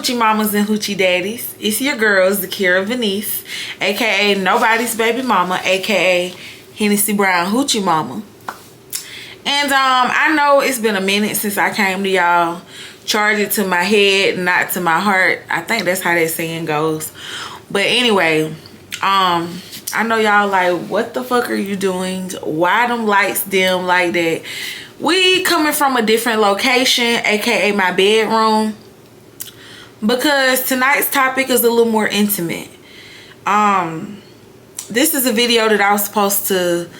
hoochie mamas and hoochie daddies. It's your girls, Zakira Venice, aka Nobody's Baby Mama, aka Hennessy Brown Hoochie Mama. And I know it's been a minute since I came to y'all. Charge it to my head, not to my heart. I think that's how that saying goes. But anyway, I know y'all like, what the fuck are you doing? Why them lights dim like that? We coming from a different location, aka my bedroom, because tonight's topic is a little more intimate. This is a video that I was supposed to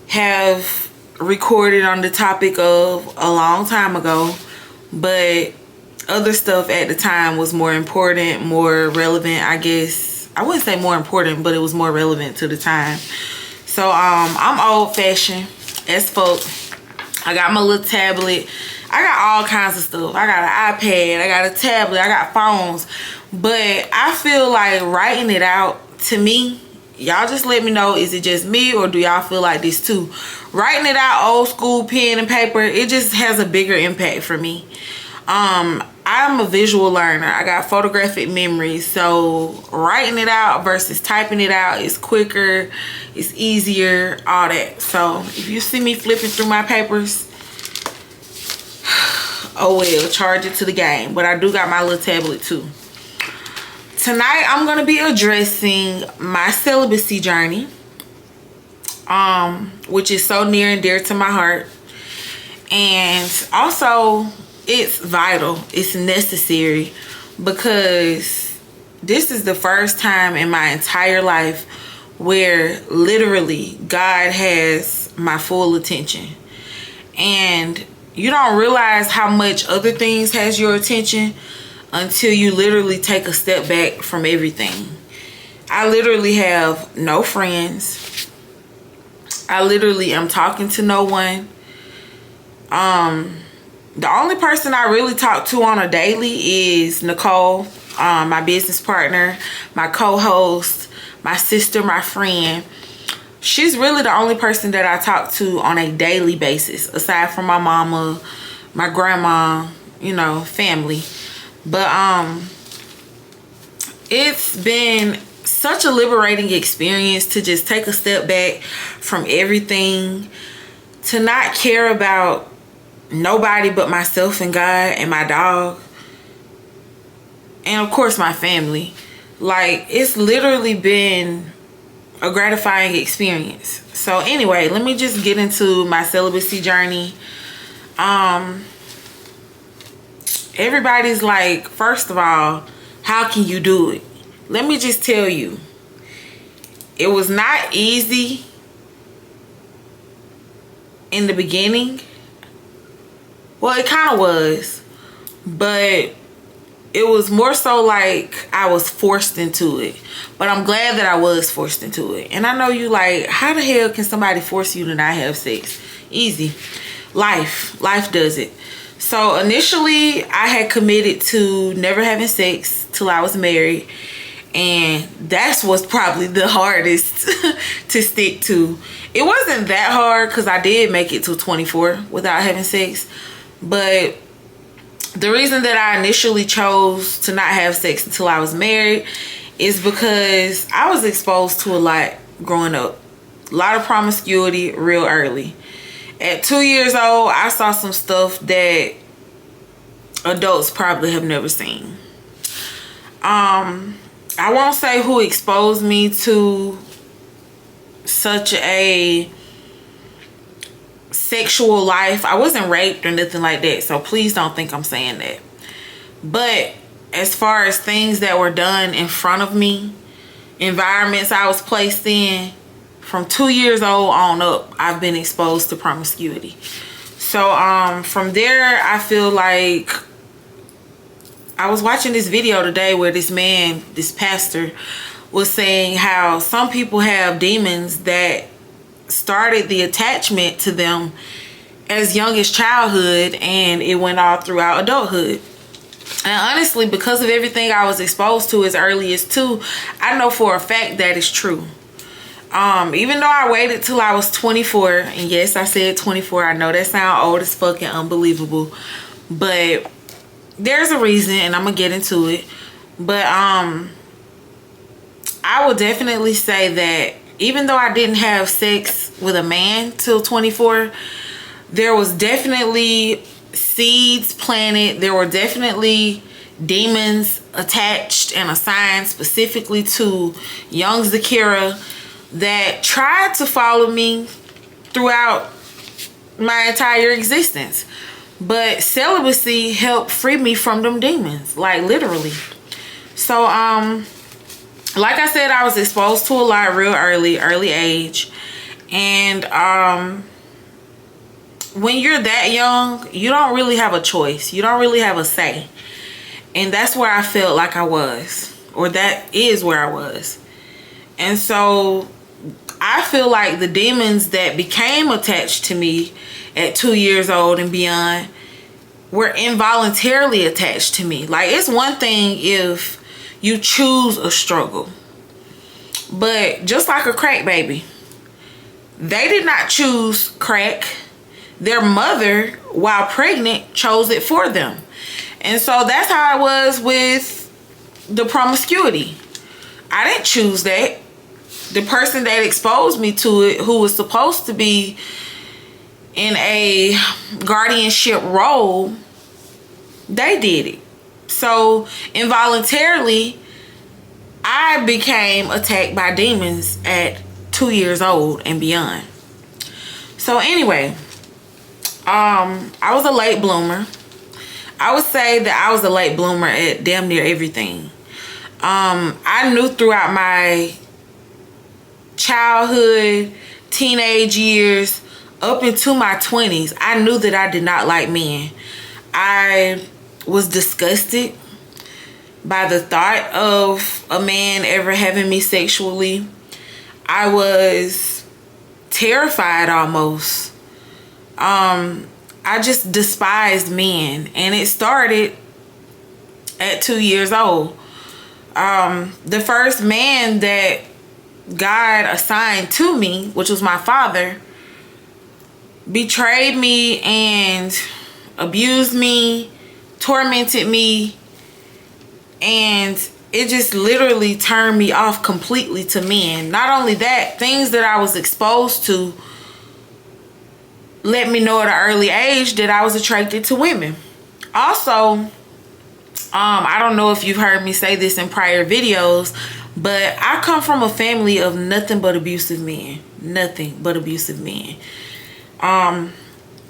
have recorded on the topic of a long time ago, but other stuff at the time was more important, more relevant, I guess. I wouldn't say more important, but it was more relevant to the time. So I'm old fashioned as fuck. I got my little tablet. I got all kinds of stuff. I got an iPad, I got a tablet, I got phones. But I feel like writing it out, to me, y'all just let me know, is it just me or do y'all feel like this too? Writing it out old school, pen and paper, it just has a bigger impact for me. I'm a visual learner. I got photographic memory, so writing it out versus typing it out is quicker, it's easier, all that. So if you see me flipping through my papers, oh well, charge it to the game. But I do got my little tablet too. Tonight I'm gonna be addressing my celibacy journey, which is so near and dear to my heart. And also, it's vital, it's necessary, because this is the first time in my entire life where literally God has my full attention. And you don't realize how much other things has your attention until you literally take a step back from everything. I literally have no friends. I literally am talking to no one. The only person I really talk to on a daily is Nicole, my business partner, my co-host, my sister, my friend. She's really the only person that I talk to on a daily basis, aside from my mama, my grandma, you know, family. But it's been such a liberating experience to just take a step back from everything, to not care about nobody but myself and God and my dog, and of course my family. Like, it's literally been a gratifying experience. So anyway, let me just get into my celibacy journey. Everybody's like, first of all, how can you do it? Let me just tell you, it was not easy in the beginning. Well, it kind of was, but it was more so like I was forced into it. But I'm glad that I was forced into it. And I know you like, how the hell can somebody force you to not have sex? Easy. Life does it. So initially, I had committed to never having sex till I was married. And that's what's probably the hardest to stick to. It wasn't that hard because I did make it to 24 without having sex. But the reason that I initially chose to not have sex until I was married is because I was exposed to a lot growing up. A lot of promiscuity real early. At 2 years old, I saw some stuff that adults probably have never seen. I won't say who exposed me to such a sexual life. I wasn't raped or nothing like that, so please don't think I'm saying that. But as far as things that were done in front of me, environments I was placed in, from 2 years old on up, I've been exposed to promiscuity. So from there, I feel like, I was watching this video today where this man, this pastor, was saying how some people have demons that started the attachment to them as young as childhood, and it went all throughout adulthood. And honestly, because of everything I was exposed to as early as 2, I know for a fact that is true. Even though I waited till I was 24, and yes, I said 24, I know that sounds old as fucking unbelievable, but there's a reason, and I'm gonna get into it. But I would definitely say that even though I didn't have sex with a man till 24, there was definitely seeds planted. There were definitely demons attached and assigned specifically to young Zakira that tried to follow me throughout my entire existence. But celibacy helped free me from them demons, like literally. So like I said, I was exposed to a lot real early age. And when you're that young, you don't really have a choice. You don't really have a say. And that's where I felt like I was, or that is where I was. And so I feel like the demons that became attached to me at 2 years old and beyond were involuntarily attached to me. Like, it's one thing if you choose a struggle, but just like a crack baby, they did not choose crack. Their mother, while pregnant, chose it for them. And so that's how I was with the promiscuity. I didn't choose that. The person that exposed me to it, who was supposed to be in a guardianship role, they did it. So involuntarily, I became attacked by demons at 2 years old and beyond. So anyway, I was a late bloomer. I would say that I was a late bloomer at damn near everything. I knew throughout my childhood, teenage years, up into my 20s, I knew that I did not like men. I was disgusted by the thought of a man ever having me sexually. I was terrified almost. I just despised men, and it started at 2 years old. The first man that God assigned to me, which was my father, betrayed me and abused me, tormented me, and it just literally turned me off completely to men. Not only that, things that I was exposed to let me know at an early age that I was attracted to women. Also, I don't know if you've heard me say this in prior videos, but I come from a family of nothing but abusive men. Nothing but abusive men.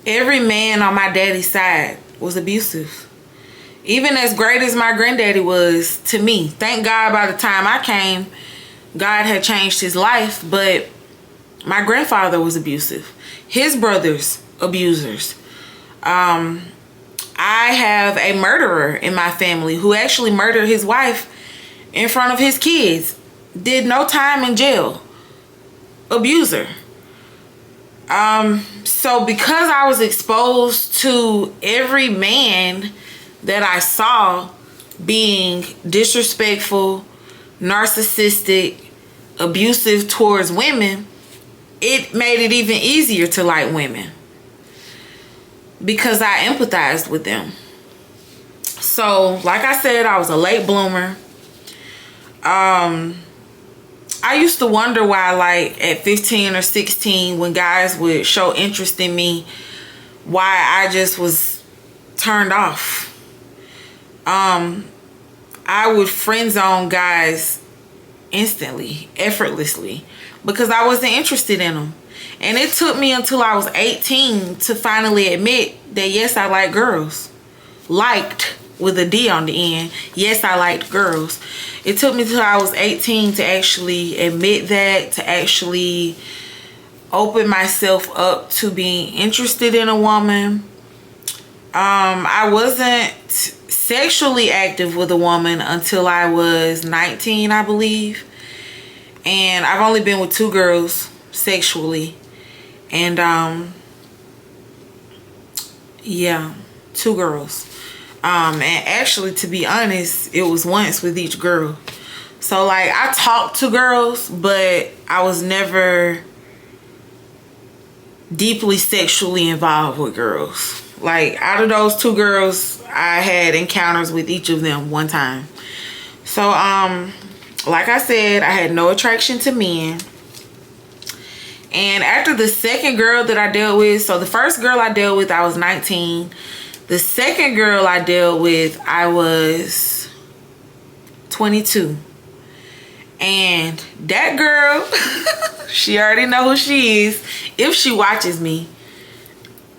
Every man on my daddy's side was abusive. Even as great as my granddaddy was to me. Thank God by the time I came, God had changed his life, but my grandfather was abusive. His brothers, abusers. I have a murderer in my family who actually murdered his wife in front of his kids. Did no time in jail. Abuser. So because I was exposed to every man that I saw being disrespectful, narcissistic, abusive towards women, it made it even easier to like women because I empathized with them. So, like I said, I was a late bloomer. I used to wonder why, like, at 15 or 16, when guys would show interest in me, why I just was turned off. I would friend zone guys instantly, effortlessly, because I wasn't interested in them. And it took me until I was 18 to finally admit that, yes, I like girls. Liked with a D on the end. Yes, I liked girls. It took me till I was 18 to actually admit that, to actually open myself up to being interested in a woman. I wasn't sexually active with a woman until I was 19, I believe. And I've only been with 2 girls sexually. And yeah, 2 girls. And actually, to be honest, it was once with each girl. So, like, I talked to girls, but I was never deeply sexually involved with girls. Like, out of those 2 girls, I had encounters with each of them one time. So, like I said, I had no attraction to men. And after the second girl that I dealt with, so the first girl I dealt with, I was 19. The second girl I dealt with, I was 22. And that girl, she already know who she is. If she watches me,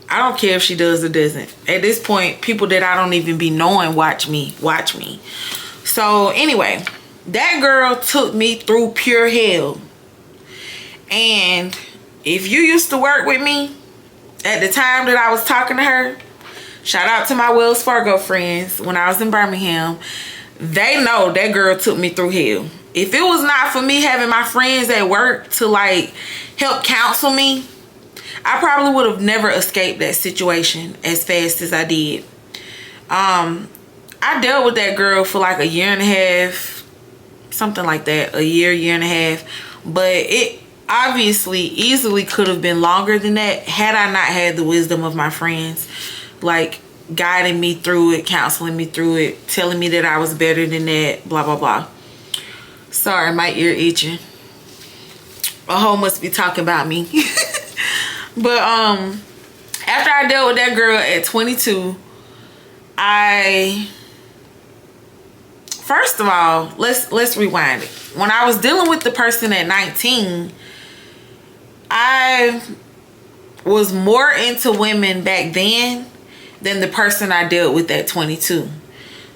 I don't care if she does or doesn't. At this point, people that I don't even be knowing watch me. So anyway, that girl took me through pure hell. And if you used to work with me at the time that I was talking to her, shout out to my Wells Fargo friends when I was in Birmingham, they know that girl took me through hell. If it was not for me having my friends at work to like help counsel me, I probably would have never escaped that situation as fast as I did. I dealt with that girl for like a year and a half, something like that, a year and a half. But it obviously easily could have been longer than that had I not had the wisdom of my friends, like guiding me through it, counseling me through it, telling me that I was better than that, blah, blah, blah. Sorry, my ear itching. A hoe must be talking about me. But after I dealt with that girl at 22, first of all, let's rewind it. When I was dealing with the person at 19, I was more into women back then than the person I dealt with at 22.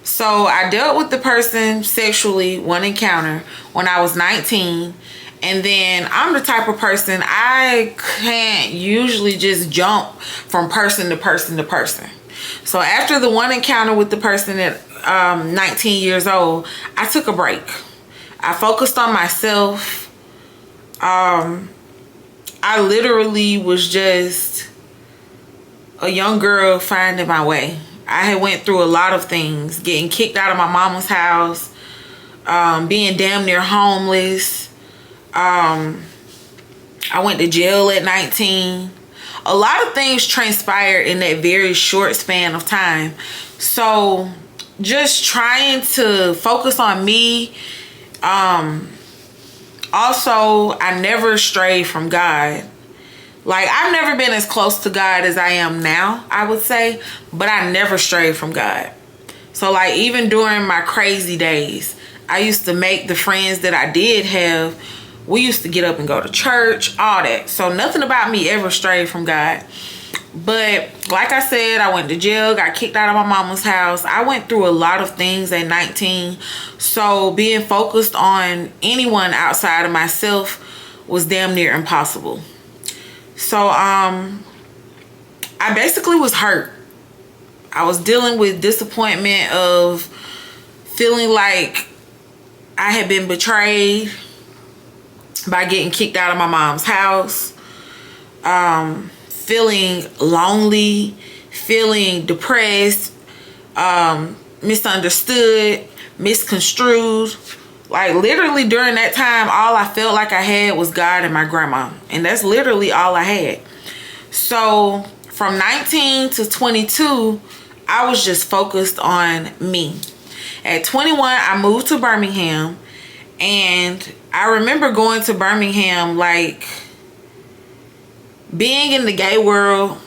So I dealt with the person sexually, one encounter, when I was 19. And then I'm the type of person, I can't usually just jump from person to person to person. So after the one encounter with the person at 19 years old, I took a break. I focused on myself. I literally was just a young girl finding my way. I had went through a lot of things, getting kicked out of my mama's house, being damn near homeless. I went to jail at 19. A lot of things transpired in that very short span of time. So just trying to focus on me. Also, I never strayed from God. Like, I've never been as close to God as I am now, I would say. But I never strayed from God. So, like, even during my crazy days, I used to make the friends that I did have. We used to get up and go to church, all that. So nothing about me ever strayed from God. But like I said, I went to jail, got kicked out of my mama's house. I went through a lot of things at 19. So being focused on anyone outside of myself was damn near impossible. So I basically was hurt. I was dealing with disappointment of feeling like I had been betrayed by getting kicked out of my mom's house, feeling lonely, feeling depressed, misunderstood, misconstrued. Like, literally during that time, all I felt like I had was God and my grandma. And that's literally all I had. So from 19 to 22, I was just focused on me. At 21, I moved to Birmingham. And I remember going to Birmingham, like, being in the gay world,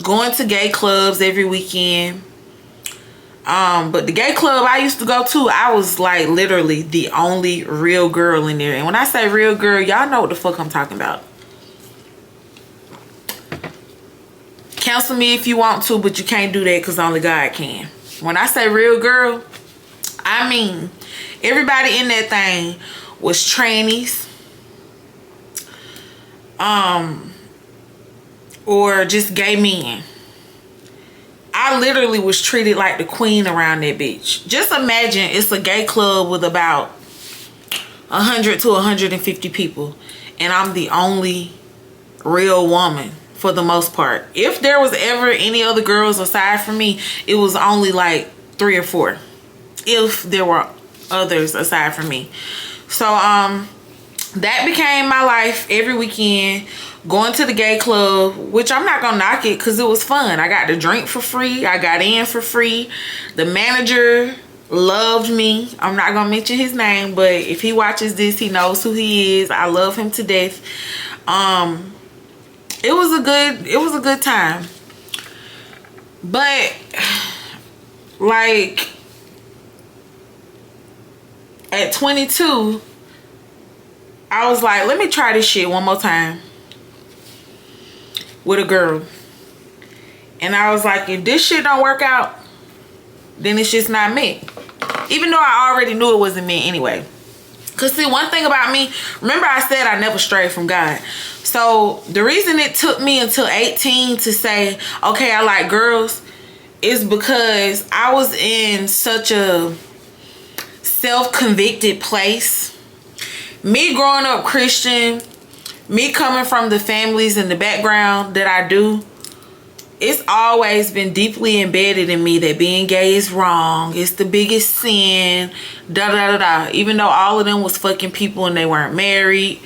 going to gay clubs every weekend. But the gay club I used to go to, I was like literally the only real girl in there. And when I say real girl, y'all know what the fuck I'm talking about. Counsel me if you want to, but you can't do that because only God can. When I say real girl, I mean everybody in that thing was trannies. Or just gay men. I literally was treated like the queen around that bitch. Just imagine it's a gay club with about 100 to 150 people. And I'm the only real woman for the most part. If there was ever any other girls aside from me, it was only like 3 or 4. If there were others aside from me. So that became my life every weekend. going to the gay club, which I'm not gonna knock it because it was fun. I got to drink for free. I got in for free. The manager loved me. I'm not gonna mention his name, but if he watches this, he knows who he is. I love him to death. It was a good time. But like at 22, I was like, let me try this shit one more time with a girl. And I was like, if this shit don't work out, then it's just not me. Even though I already knew it wasn't me anyway. Because see, one thing about me, remember I said I never strayed from God. So the reason it took me until 18 to say, okay, I like girls, is because I was in such a self-convicted place. Me growing up Christian, me coming from the families and the background that I do, it's always been deeply embedded in me that being gay is wrong. It's the biggest sin. Da da da da. Even though all of them was fucking people and they weren't married.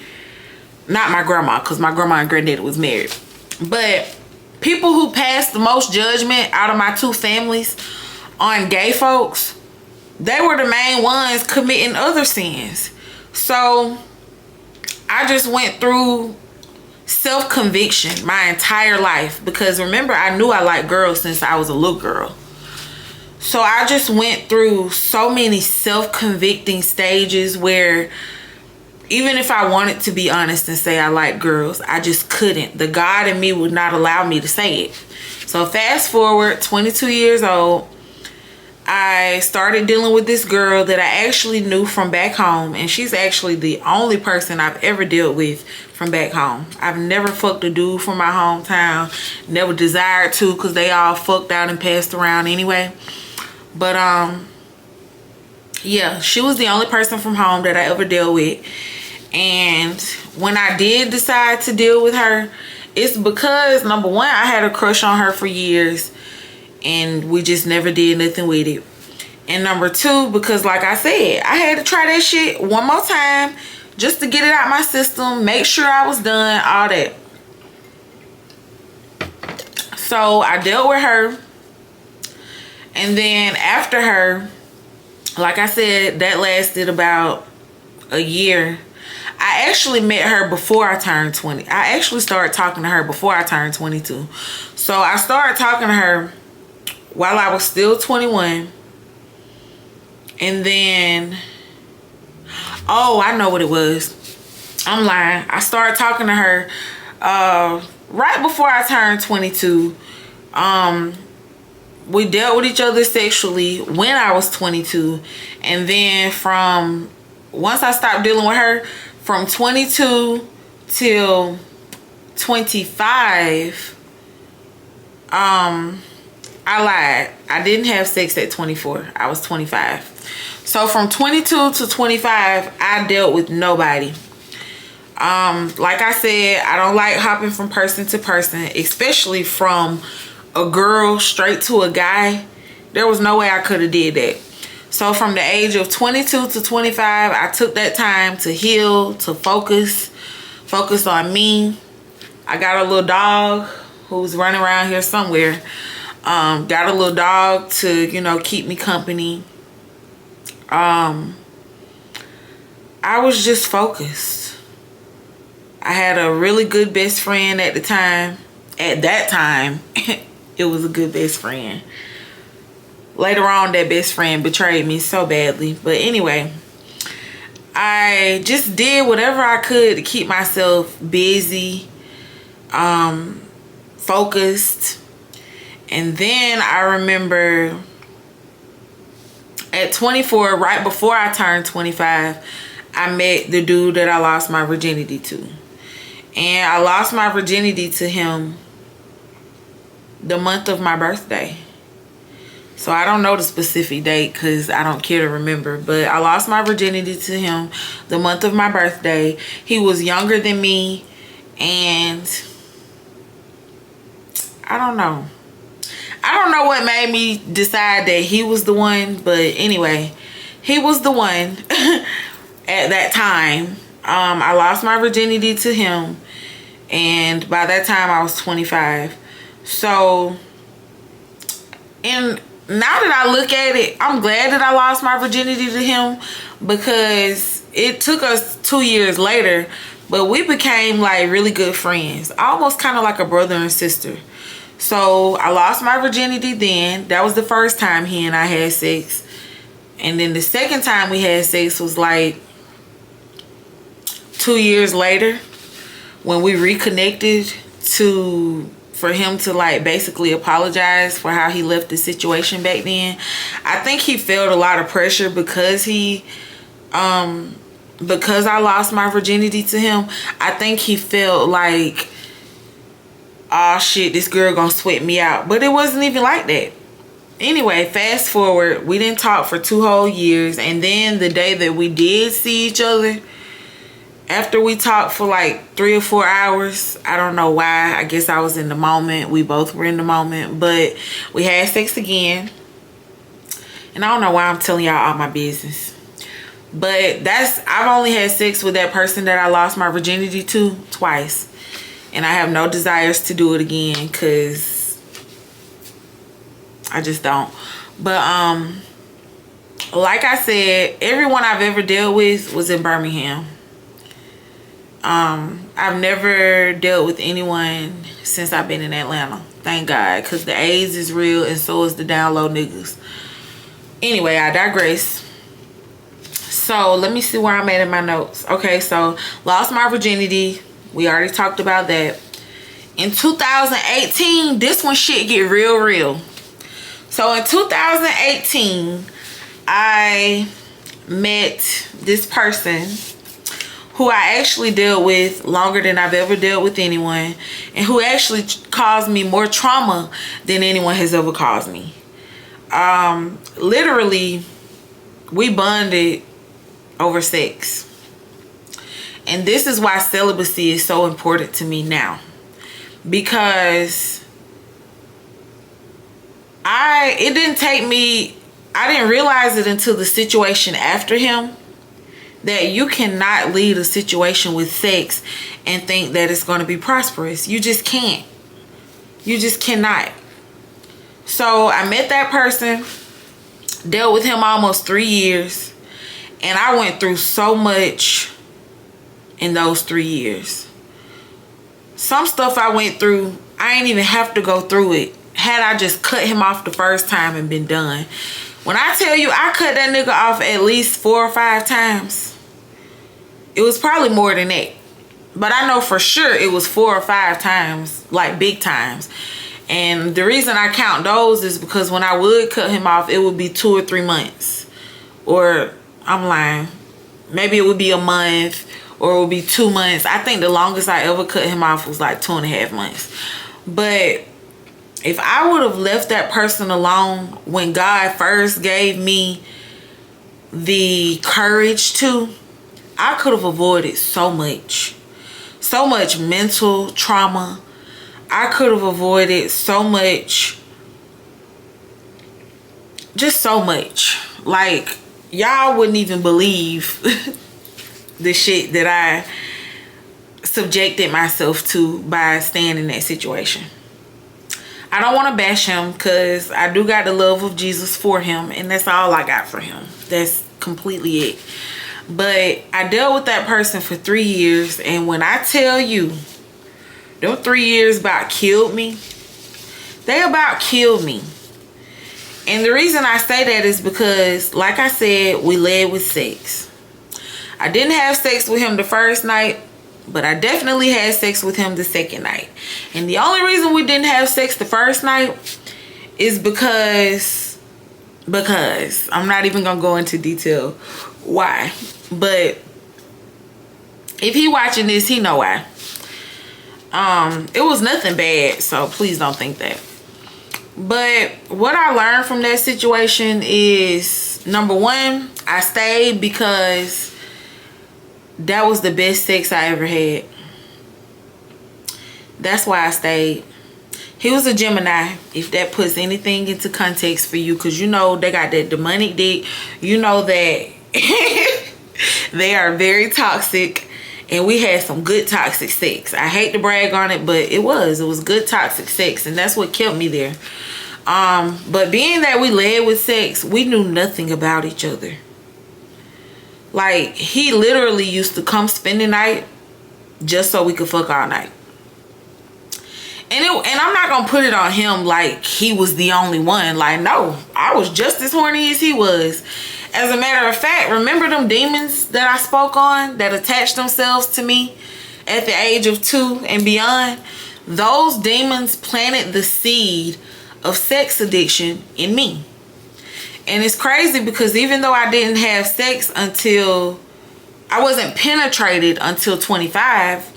Not my grandma, because my grandma and granddaddy was married. But people who passed the most judgment out of my two families on gay folks, they were the main ones committing other sins. So I just went through self-conviction my entire life, because remember, I knew I liked girls since I was a little girl. So I just went through so many self-convicting stages where even if I wanted to be honest and say I like girls, I just couldn't. The God in me would not allow me to say it. So fast forward, 22 years old, I started dealing with this girl that I actually knew from back home, and she's actually the only person I've ever dealt with from back home. I've never fucked a dude from my hometown, never desired to, because they all fucked out and passed around anyway. But yeah, she was the only person from home that I ever dealt with. And when I did decide to deal with her, it's because number one, I had a crush on her for years and we just never did nothing with it. And number two, because like I said, I had to try that shit one more time just to get it out my system, make sure I was done, all that. So I dealt with her. And then after her, like I said, that lasted about a year. I actually met her before I turned 20. I actually started talking to her before I turned 22. So I started talking to her while I was still 21. And then, oh, I know what it was. I'm lying. I started talking to her right before I turned 22. We dealt with each other sexually when I was 22. And then once I stopped dealing with her, from 22 till 25, I lied. I didn't have sex at 24. I was 25. So from 22 to 25, I dealt with nobody. Like I said, I don't like hopping from person to person, especially from a girl straight to a guy. There was no way I could have did that. So from the age of 22 to 25, I took that time to heal, to focus on me. I got a little dog who's running around here somewhere. Got a little dog to, keep me company. I was just focused. I had a really good best friend at the time. At that time, it was a good best friend. Later on, that best friend betrayed me so badly. But anyway, I just did whatever I could to keep myself busy, focused. And then I remember at 24, right before I turned 25, I met the dude that I lost my virginity to. And I lost my virginity to him the month of my birthday. So I don't know the specific date because I don't care to remember. But I lost my virginity to him the month of my birthday. He was younger than me. And I don't know. I don't know what made me decide that he was the one. But anyway, he was the one at that time. I lost my virginity to him. And by that time I was 25. So, and now that I look at it, I'm glad that I lost my virginity to him, because it took us 2 years later, but we became like really good friends, almost kind of like a brother and sister. So I lost my virginity then. That was the first time he and I had sex. And then the second time we had sex was like 2 years later, when we reconnected, for him to like basically apologize for how he left the situation back then. I think he felt a lot of pressure because because I lost my virginity to him. I think he felt like, oh shit, this girl gonna sweat me out. But it wasn't even like that. Anyway, fast forward, we didn't talk for 2 whole years. And then the day that we did see each other, after we talked for like 3 or 4 hours, I don't know why. I guess I was in the moment. We both were in the moment. But we had sex again. And I don't know why I'm telling y'all all my business. But I've only had sex with that person that I lost my virginity to twice. And I have no desires to do it again, because I just don't. But like I said, everyone I've ever dealt with was in Birmingham. I've never dealt with anyone since I've been in Atlanta. Thank God, because the AIDS is real and so is the down low niggas. Anyway, I digress. So let me see where I'm at in my notes. Okay, so lost my virginity. We already talked about that. In 2018, this one shit get real. So in 2018, I met this person who I actually dealt with longer than I've ever dealt with anyone, and who actually caused me more trauma than anyone has ever caused me. Literally, we bonded over sex. And this is why celibacy is so important to me now. Because I didn't realize it until the situation after him, that you cannot lead a situation with sex and think that it's going to be prosperous. You just can't. You just cannot. So I met that person, dealt with him almost 3 years, and I went through so much in those 3 years. Some stuff I went through, I ain't even have to go through it had I just cut him off the first time and been done. When I tell you I cut that nigga off at least 4 or 5 times, it was probably more than that. But I know for sure it was 4 or 5 times, like big times. And the reason I count those is because when I would cut him off, it would be 2 or 3 months. Or, I'm lying, maybe it would be a month, or it would be 2 months. I think the longest I ever cut him off was like 2.5 months. But if I would have left that person alone when God first gave me the courage to, I could have avoided so much mental trauma. I could have avoided so much, just so much. Like, y'all wouldn't even believe the shit that I subjected myself to by staying in that situation. I don't want to bash him, because I do got the love of Jesus for him, and that's all I got for him. That's completely it. But I dealt with that person for 3 years, and when I tell you, them 3 years about killed me. They about killed me. And the reason I say that is because, like I said, we led with sex. I didn't have sex with him the first night, but I definitely had sex with him the second night. And the only reason we didn't have sex the first night is because I'm not even gonna go into detail why. But if he watching this, he know why. It was nothing bad, so please don't think that. But what I learned from that situation is, number one, I stayed because that was the best sex I ever had. That's why I stayed. He was a Gemini, if that puts anything into context for you, because you know they got that demonic dick. You know that they are very toxic And we had some good toxic sex. I hate to brag on it, but it was good toxic sex, and that's what kept me there. But being that we led with sex, we knew nothing about each other. Like, he literally used to come spend the night just so we could fuck all night. And I'm not gonna put it on him like he was the only one. Like, no, I was just as horny as he was. As a matter of fact, remember them demons that I spoke on that attached themselves to me at the age of 2 and beyond? Those demons planted the seed of sex addiction in me. And it's crazy because even though I didn't have sex until, I wasn't penetrated until 25,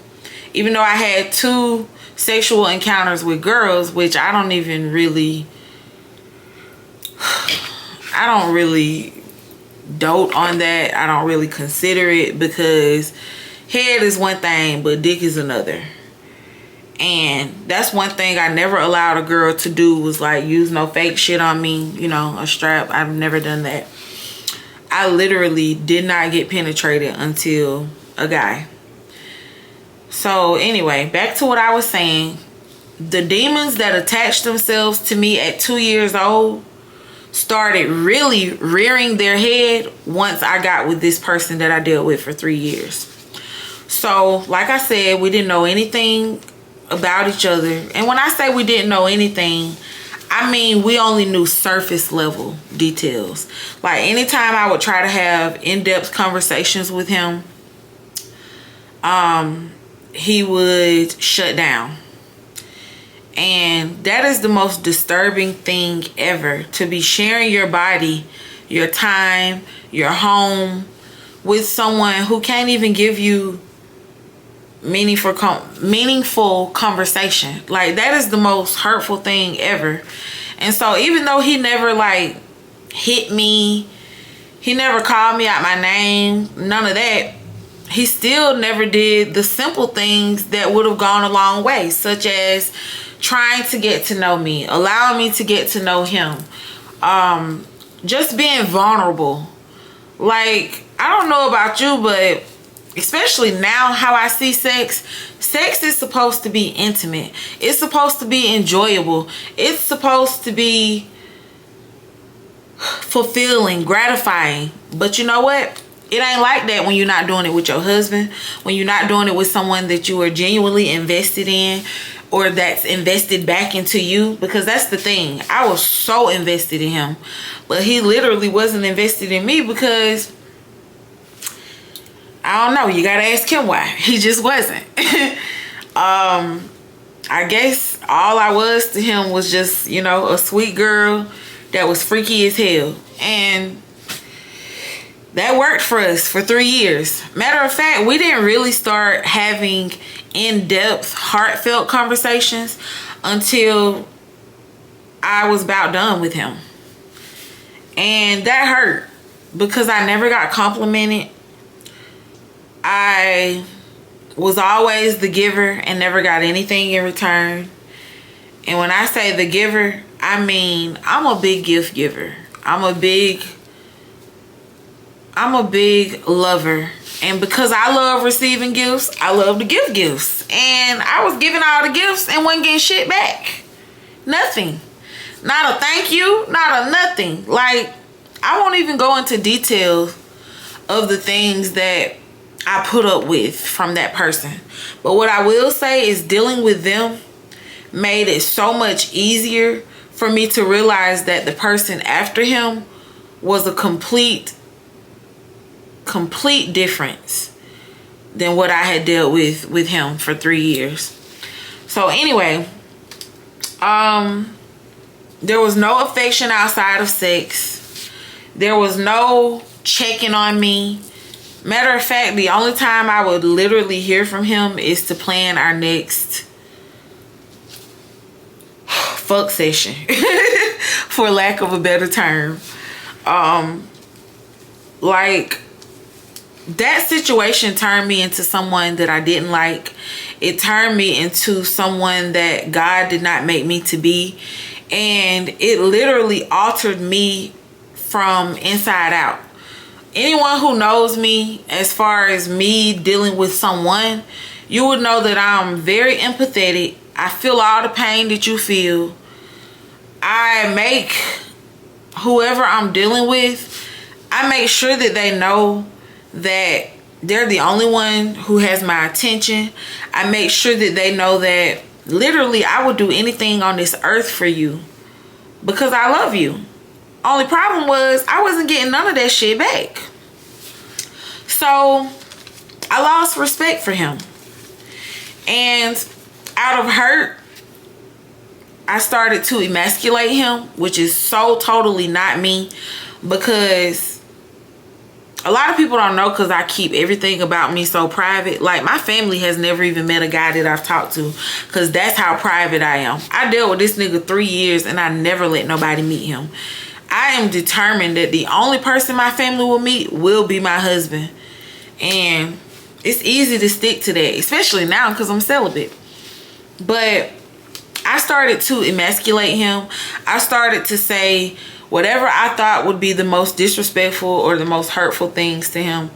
even though I had 2 sexual encounters with girls, which I don't really dote on that. I don't really consider it, because head is one thing, but dick is another. And that's one thing I never allowed a girl to do, was like use no fake shit on me, you know, a strap. I've never done that. I literally did not get penetrated until a guy. So anyway, back to what I was saying. The demons that attached themselves to me at 2 years old started really rearing their head once I got with this person that I dealt with for 3 years. So like I said, we didn't know anything about each other. And when I say we didn't know anything, I mean we only knew surface level details. Like, anytime I would try to have in-depth conversations with him, he would shut down. And that is the most disturbing thing ever, to be sharing your body, your time, your home with someone who can't even give you meaningful conversation. Like, that is the most hurtful thing ever. And so even though he never like hit me, he never called me out my name, none of that, he still never did the simple things that would have gone a long way, such as trying to get to know me, allowing me to get to know him, just being vulnerable. Like, I don't know about you, but especially now how I see sex is supposed to be intimate. It's supposed to be enjoyable. It's supposed to be fulfilling, gratifying. But you know what? It ain't like that when you're not doing it with your husband, when you're not doing it with someone that you are genuinely invested in, or that's invested back into you. Because that's the thing. I was so invested in him, but he literally wasn't invested in me, because I don't know, you gotta ask him why. He just wasn't. I guess all I was to him was just, you know, a sweet girl that was freaky as hell. And that worked for us for 3 years. Matter of fact, we didn't really start having in-depth, heartfelt conversations until I was about done with him. And that hurt, because I never got complimented. I was always the giver and never got anything in return. And when I say the giver, I mean I'm a big gift giver. I'm a big lover. And because I love receiving gifts, I love to give gifts. And I was giving all the gifts and wasn't getting shit back. Nothing. Not a thank you, not a nothing. Like, I won't even go into details of the things that I put up with from that person. But what I will say is, dealing with them made it so much easier for me to realize that the person after him was a complete difference than what I had dealt with him for 3 years. So anyway, there was no affection outside of sex. There was no checking on me. Matter of fact, the only time I would literally hear from him is to plan our next fuck session, for lack of a better term. Like, that situation turned me into someone that I didn't like. It turned me into someone that God did not make me to be. And it literally altered me from inside out. anyone who knows me, as far as me dealing with someone, you would know that I'm very empathetic. I feel all the pain that you feel. I make whoever I'm dealing with, I make sure that they know that they're the only one who has my attention. I make sure that they know that literally I would do anything on this earth for you because I love you. Only problem was I wasn't getting none of that shit back. So I lost respect for him. And out of hurt, I started to emasculate him, which is so totally not me, because a lot of people don't know because I keep everything about me so private. Like, my family has never even met a guy that I've talked to because that's how private I am. I dealt with this nigga 3 years and I never let nobody meet him. I am determined that the only person my family will meet will be my husband. And it's easy to stick to that, especially now because I'm celibate. But I started to emasculate him. I started to say whatever I thought would be the most disrespectful or the most hurtful things to him.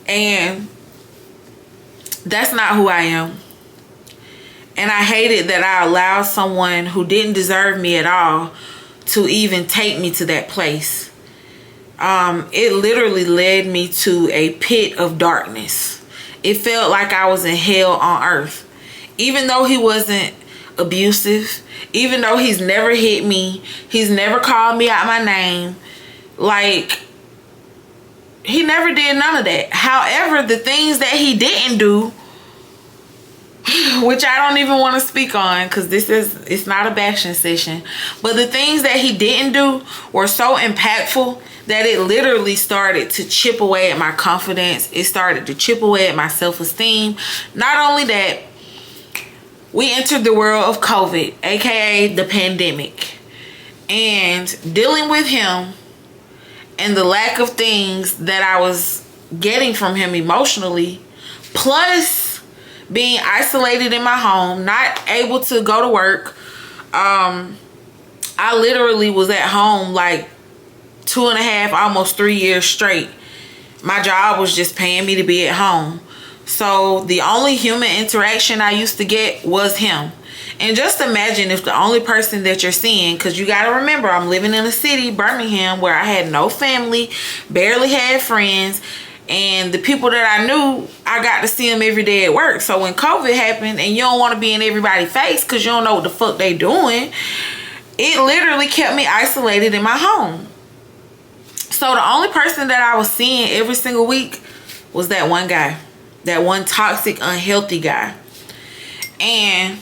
And that's not who I am. And I hated that I allowed someone who didn't deserve me at all to even take me to that place. It literally led me to a pit of darkness. It felt like I was in hell on earth. Even though he wasn't abusive, even though he's never hit me, he's never called me out my name, like, he never did none of that. However, the things that he didn't do, which I don't even want to speak on because it's not a bashing session, but the things that he didn't do were so impactful that it literally started to chip away at my confidence. It started to chip away at my self-esteem. Not only that, we entered the world of COVID, aka the pandemic, and dealing with him and the lack of things that I was getting from him emotionally, plus being isolated in my home, not able to go to work. I literally was at home like 2.5, almost 3 years straight. My job was just paying me to be at home. So the only human interaction I used to get was him. And just imagine if the only person that you're seeing, because you got to remember, I'm living in a city, Birmingham, where I had no family, barely had friends. And the people that I knew, I got to see them every day at work. So when COVID happened and you don't want to be in everybody's face because you don't know what the fuck they doing, it literally kept me isolated in my home. So the only person that I was seeing every single week was that one guy. That one toxic, unhealthy guy. And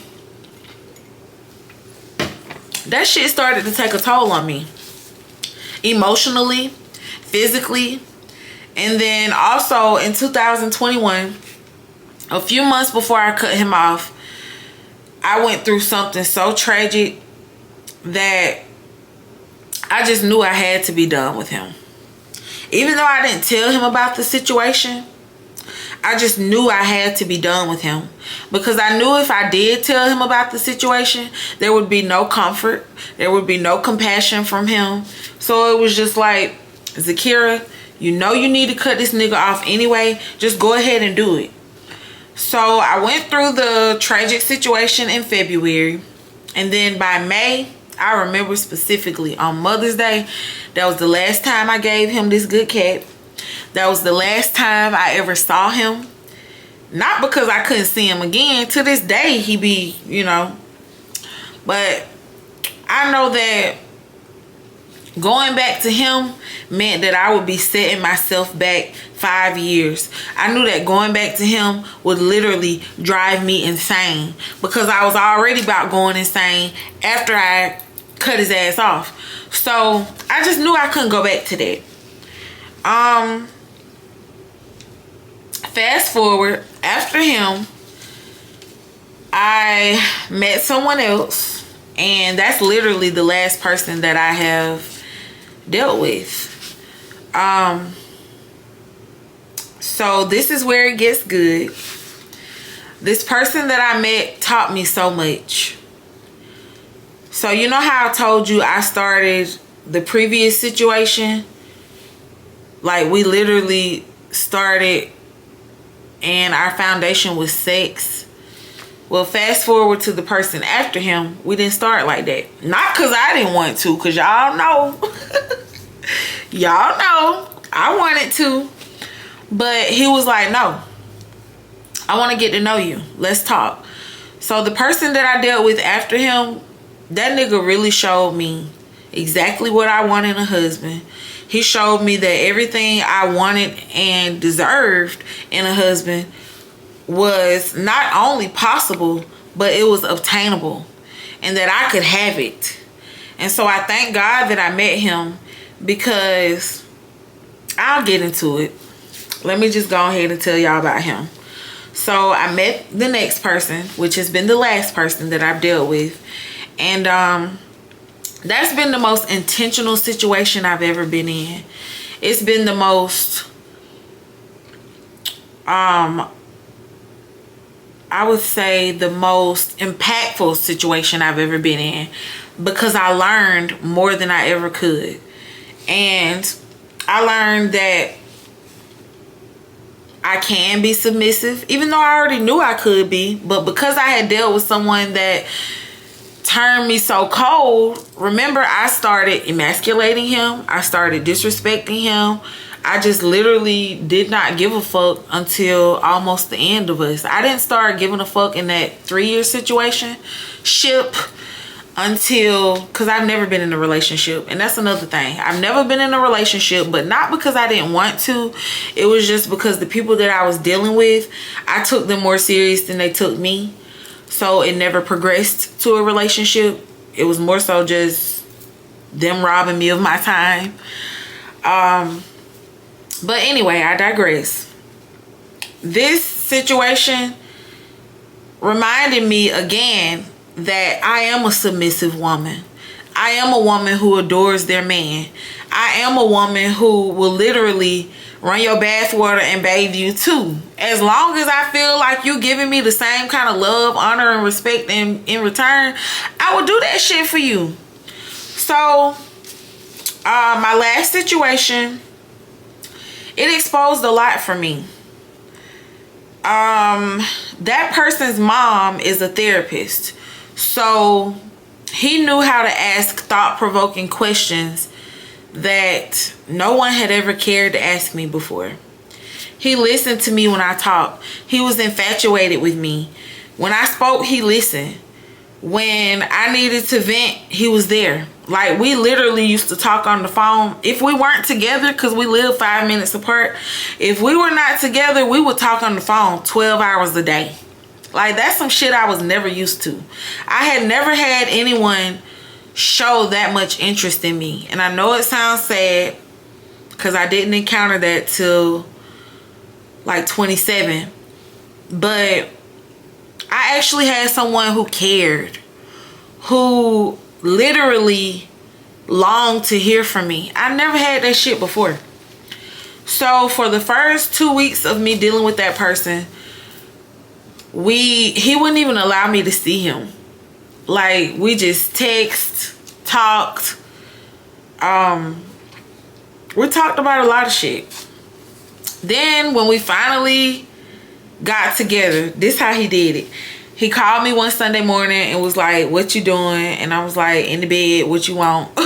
that shit started to take a toll on me. Emotionally, physically. And then also in 2021, a few months before I cut him off, I went through something so tragic that I just knew I had to be done with him. Even though I didn't tell him about the situation, I just knew I had to be done with him. Because I knew if I did tell him about the situation, there would be no comfort. There would be no compassion from him. So it was just like, Zakira, you know you need to cut this nigga off anyway. Just go ahead and do it. So I went through the tragic situation in February. And then by May, I remember specifically on Mother's Day, that was the last time I gave him this good cat. That was the last time I ever saw him. Not because I couldn't see him again. To this day, he be, you know. But I know that going back to him meant that I would be setting myself back 5 years. I knew that going back to him would literally drive me insane. Because I was already about going insane after I cut his ass off. So I just knew I couldn't go back to that. Fast forward, after him, I met someone else, and that's literally the last person that I have dealt with. So this is where it gets good. This person that I met taught me so much. So you know how I told you I started the previous situation Like, we literally started and our foundation was sex. Well, fast forward to the person after him, we didn't start like that. Not because I didn't want to, because y'all know. Y'all know I wanted to. But he was like, no. I want to get to know you. Let's talk. So the person that I dealt with after him, that nigga really showed me exactly what I want in a husband. He showed me that everything I wanted and deserved in a husband was not only possible, but it was obtainable, and that I could have it. And so I thank God that I met him, because I'll get into it. Let me just go ahead and tell y'all about him. So I met the next person, which has been the last person that I've dealt with. And that's been the most intentional situation I've ever been in. It's been the most, I would say the most impactful situation I've ever been in, because I learned more than I ever could. And I learned that I can be submissive, even though I already knew I could be. But because I had dealt with someone that turned me so cold, remember, I started emasculating him. I started disrespecting him. I just literally did not give a fuck until almost the end of us. I didn't start giving a fuck in that 3-year situation until, because I've never been in a relationship. And that's another thing. I've never been in a relationship, but not because I didn't want to. It was just because the people that I was dealing with, I took them more serious than they took me. So it never progressed to a relationship. It was more so just them robbing me of my time. But anyway, I digress. This situation reminded me again that I am a submissive woman. I am a woman who adores their man. I am a woman who will literally run your bathwater and bathe you too. As long as I feel like you giving me the same kind of love, honor, and respect in return, I will do that shit for you. So, my last situation, it exposed a lot for me. That person's mom is a therapist. So he knew how to ask thought-provoking questions that no one had ever cared to ask me before. He listened to me when I talked. He was infatuated with me. When I spoke, he listened. When I needed to vent, he was there. Like, we literally used to talk on the phone. If we weren't together, because we live 5 minutes apart, if we were not together, we would talk on the phone 12 hours a day. Like, that's some shit I was never used to. I had never had anyone show that much interest in me. And I know it sounds sad, because I didn't encounter that till like 27. But I actually had someone who cared, who literally longed to hear from me. I never had that shit before. So for the first 2 weeks of me dealing with that person, he wouldn't even allow me to see him. Like, we just talked. We talked about a lot of shit. Then when we finally got together, this how he did it. He called me one Sunday morning and was like, "What you doing?" And I was like, "In the bed. What you want?"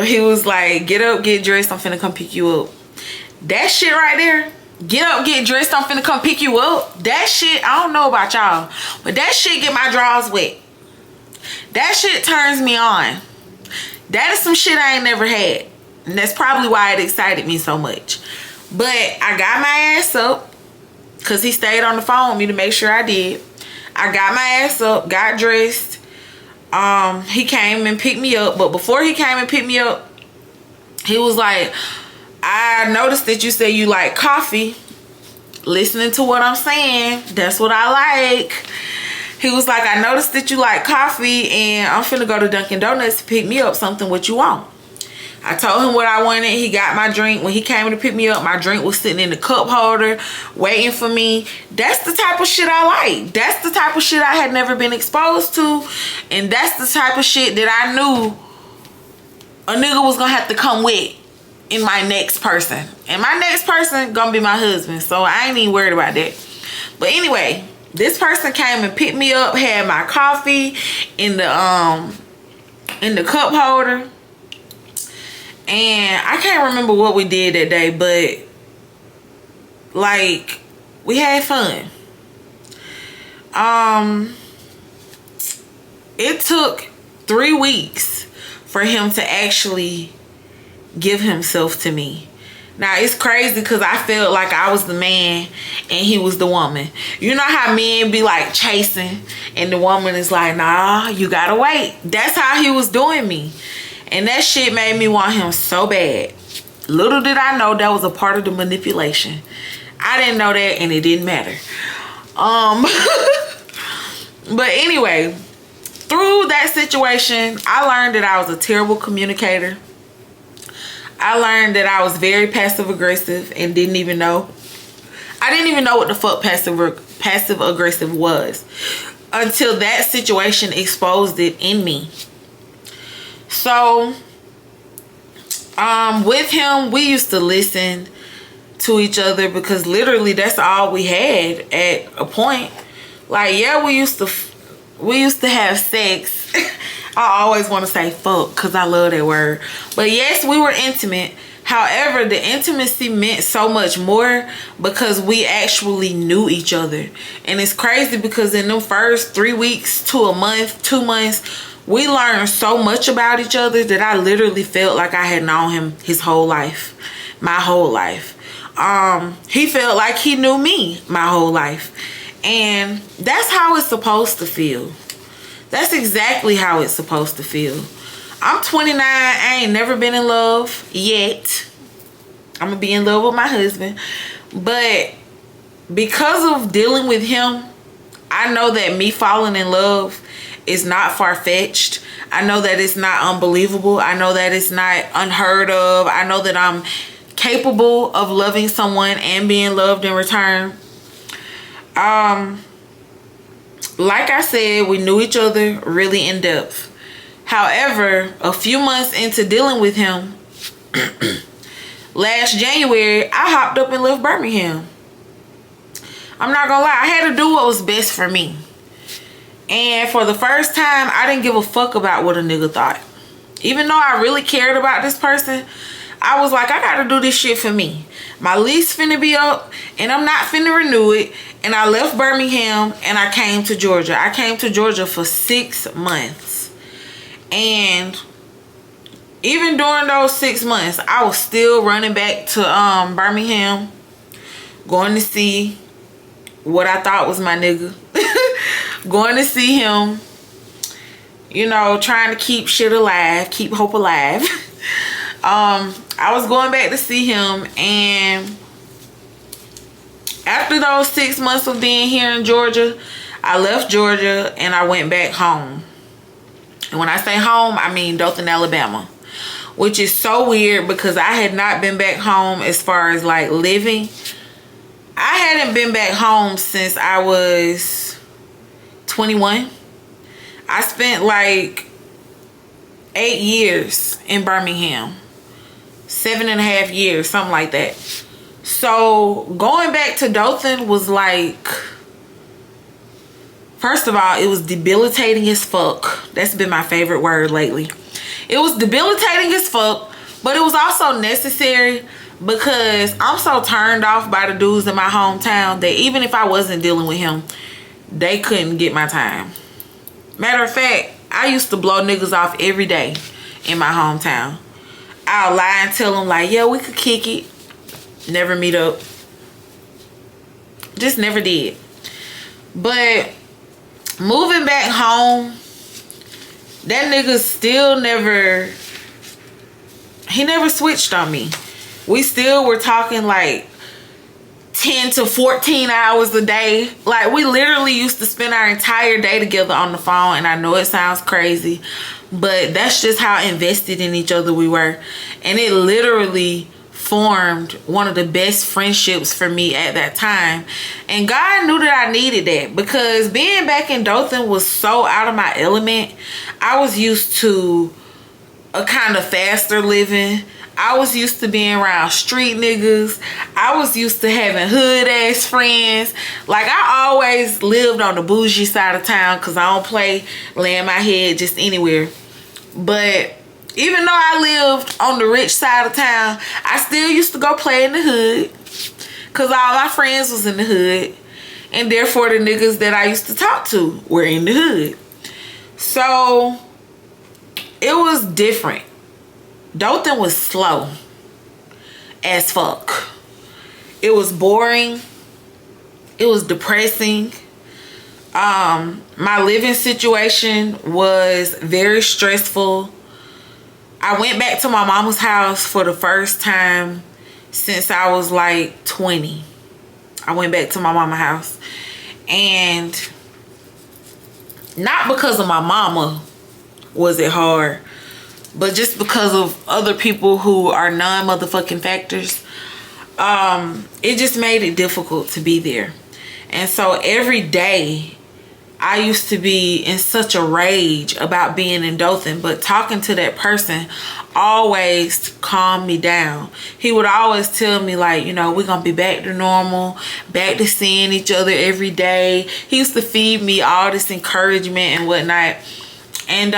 He was like, "Get up, get dressed. I'm finna come pick you up." That shit right there. Get up, get dressed. I'm finna come pick you up. That shit, I don't know about y'all, but that shit get my drawers wet. That shit turns me on. That is some shit I ain't never had. And that's probably why it excited me so much. But I got my ass up, because he stayed on the phone with me to make sure I did. I got my ass up, got dressed. He came and picked me up. But before he came and picked me up, he was like, "I noticed that you say you like coffee." Listening to what I'm saying, that's what I like. He was like, "I noticed that you like coffee, and I'm finna go to Dunkin' Donuts to pick me up something. What you want?" I told him what I wanted. He got my drink. When he came to pick me up, my drink was sitting in the cup holder waiting for me. That's the type of shit I like. That's the type of shit I had never been exposed to. And that's the type of shit that I knew a nigga was gonna have to come with. in my next person. And my next person gonna be my husband. So I ain't even worried about that. But anyway, this person came and picked me up, had my coffee in the cup holder. And I can't remember what we did that day, but like we had fun. It took 3 weeks for him to actually give himself to me. Now it's crazy because I felt like I was the man and he was the woman. You know how men be like chasing and the woman is like, nah, you gotta wait. That's how he was doing me. And that shit made me want him so bad. Little did I know that was a part of the manipulation. I didn't know that and it didn't matter. But anyway, through that situation, I learned that I was a terrible communicator. I learned that I was very passive aggressive and didn't even know. I didn't even know what the fuck passive aggressive was until that situation exposed it in me. So, with him, we used to listen to each other because literally that's all we had at a point. Like, yeah, we used to have sex. I always want to say fuck because I love that word. But yes, we were intimate. However, the intimacy meant so much more because we actually knew each other. And it's crazy because in them first 3 weeks to a month, 2 months, we learned so much about each other that I literally felt like I had known him his whole life. My whole life. He felt like he knew me my whole life. And that's how it's supposed to feel. That's exactly how it's supposed to feel. I'm 29. I ain't never been in love yet. I'm gonna be in love with my husband. But because of dealing with him, I know that me falling in love is not far-fetched. I know that it's not unbelievable. I know that it's not unheard of. I know that I'm capable of loving someone and being loved in return. Like I said, we knew each other really in depth. However, a few months into dealing with him, last January, I hopped up and left Birmingham. I'm not gonna lie, I had to do what was best for me. And for the first time, I didn't give a fuck about what a nigga thought. Even though I really cared about this person, I was like, I gotta do this shit for me. My lease finna be up and I'm not finna renew it. And I left Birmingham and I came to Georgia. I came to Georgia for 6 months. And even during those 6 months, I was still running back to Birmingham, going to see what I thought was my nigga. Going to see him, you know, trying to keep shit alive, keep hope alive. I was going back to see him, and after those 6 months of being here in Georgia, I left Georgia and I went back home. And when I say home, I mean Dothan, Alabama, which is so weird because I had not been back home as far as like living. I hadn't been back home since I was 21. I spent like 8 years in Birmingham. 7.5 years, something like that. So going back to Dothan was like, first of all, it was debilitating as fuck. That's been my favorite word lately. It was debilitating as fuck, but it was also necessary because I'm so turned off by the dudes in my hometown that even if I wasn't dealing with him, they couldn't get my time. Matter of fact, I used to blow niggas off every day in my hometown. I'll lie and tell them like, yeah, we could kick it. Never meet up. Just never did. But moving back home, that nigga still never, he never switched on me. We still were talking like 10 to 14 hours a day. Like we literally used to spend our entire day together on the phone. And I know it sounds crazy, but that's just how invested in each other we were. And it literally formed one of the best friendships for me at that time. And God knew that I needed that because being back in Dothan was so out of my element. I was used to a kind of faster living. I was used to being around street niggas. I was used to having hood ass friends. Like, I always lived on the bougie side of town because I don't play laying my head just anywhere. But even though I lived on the rich side of town, I still used to go play in the hood because all my friends was in the hood. And therefore, the niggas that I used to talk to were in the hood. So, it was different. Dothan was slow as fuck. It was boring. It was depressing. My living situation was very stressful. I went back to my mama's house for the first time since I was like 20. I went back to my mama's house. And not because of my mama was it hard, but just because of other people who are non-motherfucking factors. It just made it difficult to be there. And so every day I used to be in such a rage about being in Dothan, but talking to that person always calmed me down. He would always tell me, like, you know, we're gonna be back to normal, back to seeing each other every day. He used to feed me all this encouragement and whatnot. And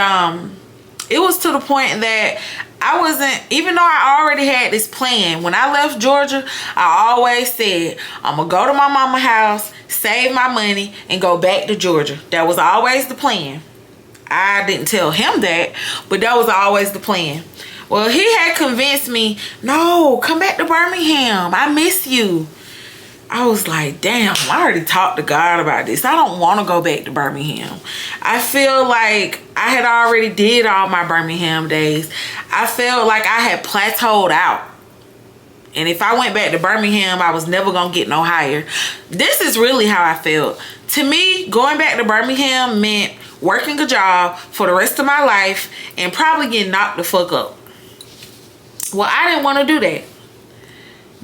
it was to the point that I wasn't, even though I already had this plan, when I left Georgia, I always said, I'm gonna go to my mama's house, save my money, and go back to Georgia. That was always the plan. I didn't tell him that, but that was always the plan. Well, he had convinced me, no, come back to Birmingham. I miss you. I was like, damn, I already talked to God about this. I don't want to go back to Birmingham. I feel like I had already did all my Birmingham days. I felt like I had plateaued out. And if I went back to Birmingham, I was never going to get no higher. This is really how I felt. To me, going back to Birmingham meant working a job for the rest of my life and probably getting knocked the fuck up. Well, I didn't want to do that.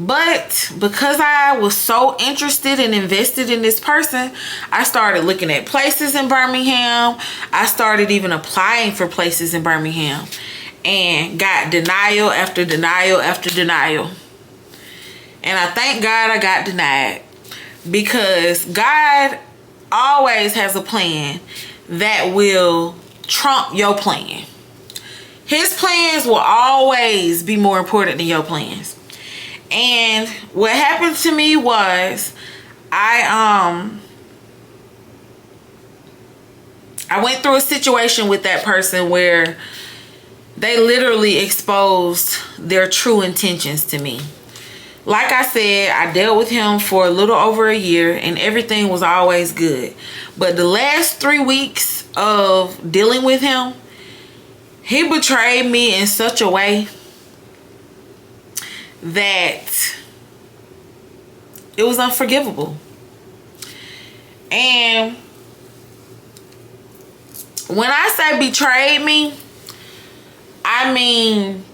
But because I was so interested and invested in this person, I started looking at places in Birmingham. I started even applying for places in Birmingham and got denial after denial after denial. And I thank God I got denied, because God always has a plan that will trump your plan. His plans will always be more important than your plans. And what happened to me was I went through a situation with that person where they literally exposed their true intentions to me. Like I said, I dealt with him for a little over a year and everything was always good. But the last 3 weeks of dealing with him, he betrayed me in such a way that it was unforgivable. And when I say betrayed me, I mean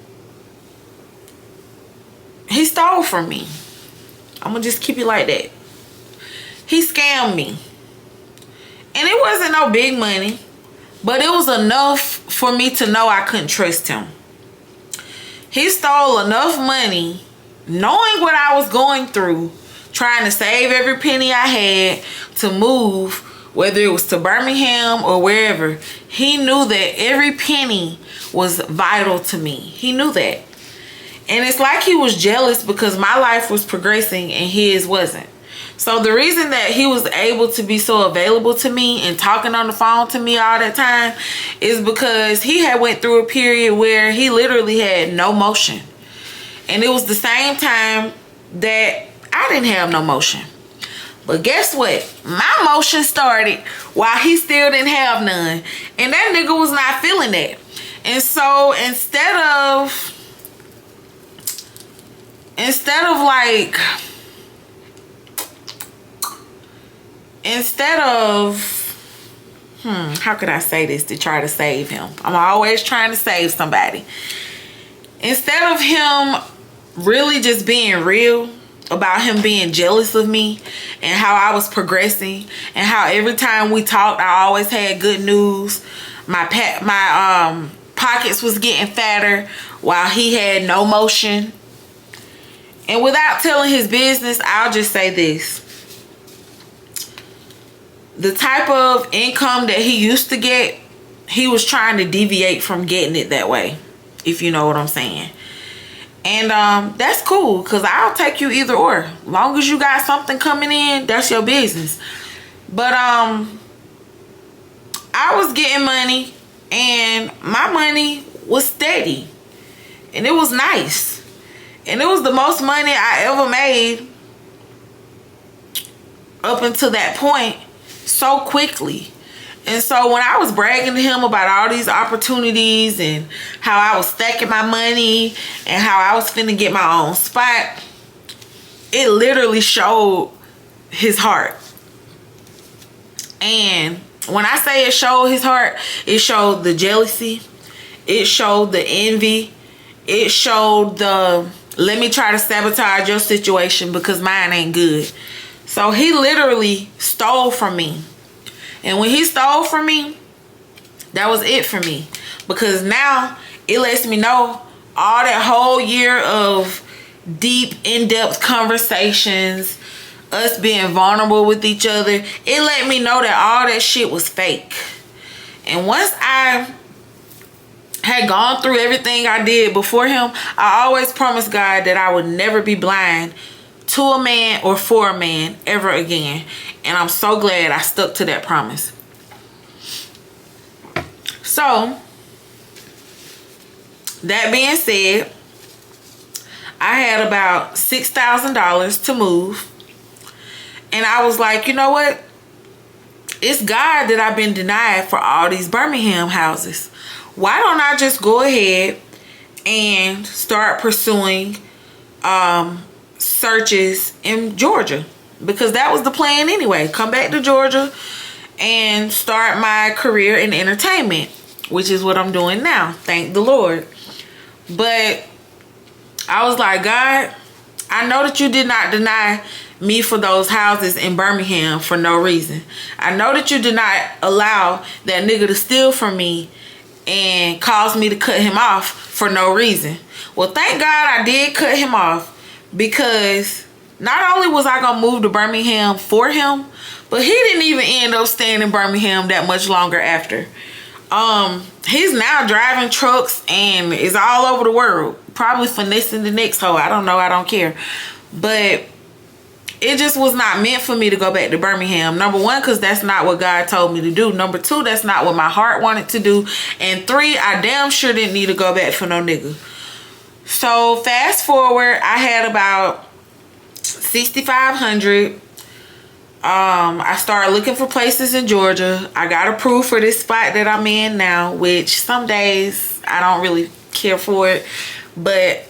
he stole from me. I'm gonna just keep it like that. He scammed me. And it wasn't no big money, but it was enough for me to know I couldn't trust him. He stole enough money, knowing what I was going through, trying to save every penny I had to move, whether it was to Birmingham or wherever. He knew that every penny was vital to me. He knew that. And it's like he was jealous because my life was progressing and his wasn't. So the reason that he was able to be so available to me and talking on the phone to me all that time is because he had went through a period where he literally had no motion. And it was the same time that I didn't have no motion. But guess what? My motion started while he still didn't have none. And that nigga was not feeling that. And so instead of how could I say this to try to save him? I'm always trying to save somebody. Instead of him really just being real about him being jealous of me and how I was progressing and how every time we talked I always had good news. My podcast pockets was getting fatter while he had no motion. And without telling his business, I'll just say this. The type of income that he used to get, he was trying to deviate from getting it that way, if you know what I'm saying. And that's cool, because I'll take you either or. Long as you got something coming in, that's your business. But I was getting money, and my money was steady. And it was nice. And it was the most money I ever made up until that point so quickly. And so when I was bragging to him about all these opportunities and how I was stacking my money and how I was finna get my own spot, it literally showed his heart. And when I say it showed his heart, it showed the jealousy, it showed the envy, it showed the let me try to sabotage your situation because mine ain't good. So he literally stole from me. And when he stole from me, that was it for me. Because now it lets me know all that whole year of deep, in-depth conversations, us being vulnerable with each other, it let me know that all that shit was fake. And once I had gone through everything I did before him, I always promised God that I would never be blind to a man or for a man ever again. And I'm so glad I stuck to that promise. So, that being said, I had about $6,000 to move. And I was like, you know what? It's God that I've been denied for all these Birmingham houses. Why don't I just go ahead and start pursuing searches in Georgia? Because that was the plan anyway. Come back to Georgia and start my career in entertainment, which is what I'm doing now. Thank the Lord. But I was like, God, I know that you did not deny me for those houses in Birmingham for no reason. I know that you did not allow that nigga to steal from me and cause me to cut him off for no reason. Well, thank God I did cut him off, because not only was I gonna move to Birmingham for him, but he didn't even end up staying in Birmingham that much longer after. He's now driving trucks and is all over the world, probably finessing the next hoe. I don't know, I don't care. But it just was not meant for me to go back to Birmingham. Number one, because that's not what God told me to do. Number two, that's not what my heart wanted to do. And three, I damn sure didn't need to go back for no nigga. So fast forward, I had about $6,500. I started looking for places in Georgia. I got approved for this spot that I'm in now, which some days I don't really care for it, but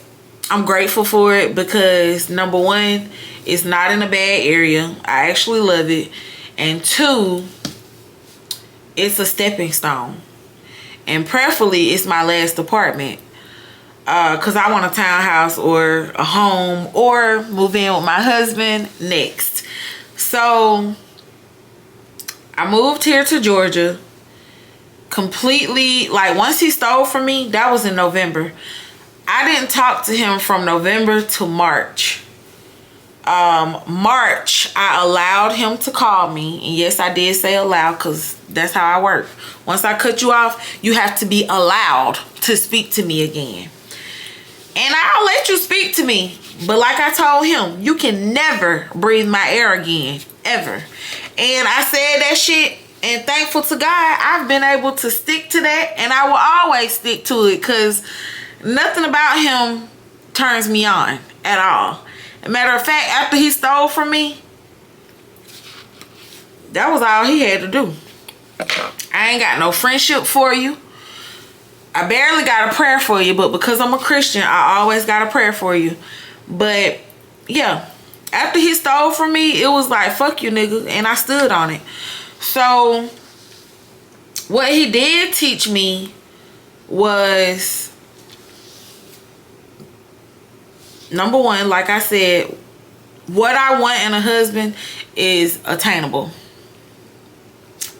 I'm grateful for it because number one, it's not in a bad area. I actually love it. And two, it's a stepping stone. And preferably, it's my last apartment. Because I want a townhouse or a home or move in with my husband next. So, I moved here to Georgia completely. Like, once he stole from me, that was in November. I didn't talk to him from November to March. March, I allowed him to call me. And yes, I did say allow, because that's how I work. Once I cut you off, you have to be allowed to speak to me again. And I'll let you speak to me. But like I told him, you can never breathe my air again. Ever. And I said that shit. And thankful to God, I've been able to stick to that. And I will always stick to it. Because nothing about him turns me on at all. As a matter of fact, after he stole from me, that was all he had to do. I ain't got no friendship for you. I barely got a prayer for you, but because I'm a Christian, I always got a prayer for you. But yeah, after he stole from me, it was like, fuck you, nigga. And I stood on it. So what he did teach me was, number one, like I said, what I want in a husband is attainable.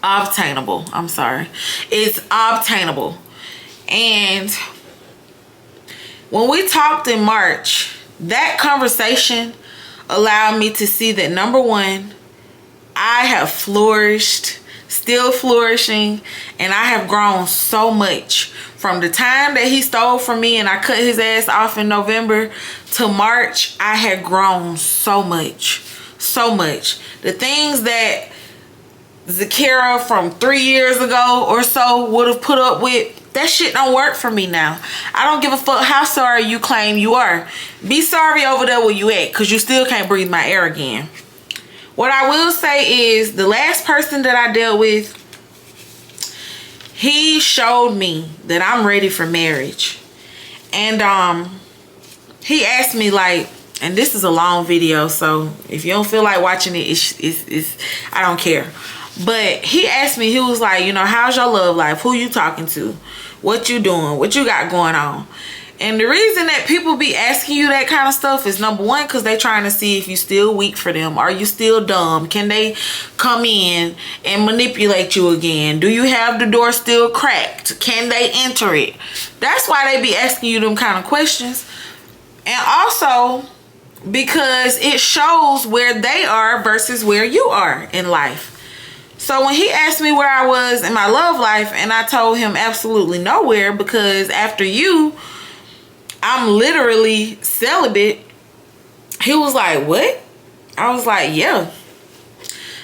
Obtainable. I'm sorry. It's obtainable. And when we talked in March, that conversation allowed me to see that, number one, I have flourished, still flourishing, and I have grown so much. From the time that he stole from me and I cut his ass off in November to March, I had grown so much. So much. The things that Zakira from 3 years ago or so would have put up with, that shit don't work for me now. I don't give a fuck how sorry you claim you are. Be sorry over there where you at, because you still can't breathe my air again. What I will say is, the last person that I dealt with, he showed me that I'm ready for marriage. And he asked me, like, and this is a long video, so if you don't feel like watching it, it's I don't care. But he asked me, he was like, you know, how's your love life? Who you talking to? What you doing? What you got going on? And the reason that people be asking you that kind of stuff is, number one, because they trying to see if you still weak for them. Are you still dumb? Can they come in and manipulate you again? Do you have the door still cracked? Can they enter it? That's why they be asking you them kind of questions. And also because it shows where they are versus where you are in life. So when he asked me where I was in my love life, and I told him absolutely nowhere, because after you, I'm literally celibate. He was like, what? I was like, yeah.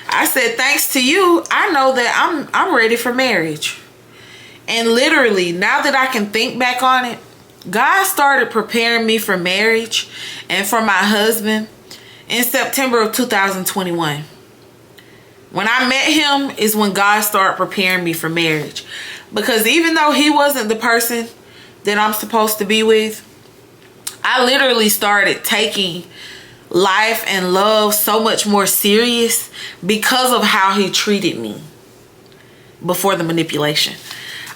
I said, thanks to you, I know that I'm ready for marriage. And literally, now that I can think back on it, God started preparing me for marriage and for my husband in September of 2021. When I met him is when God started preparing me for marriage. Because even though he wasn't the person that I'm supposed to be with, I literally started taking life and love so much more serious because of how he treated me before the manipulation.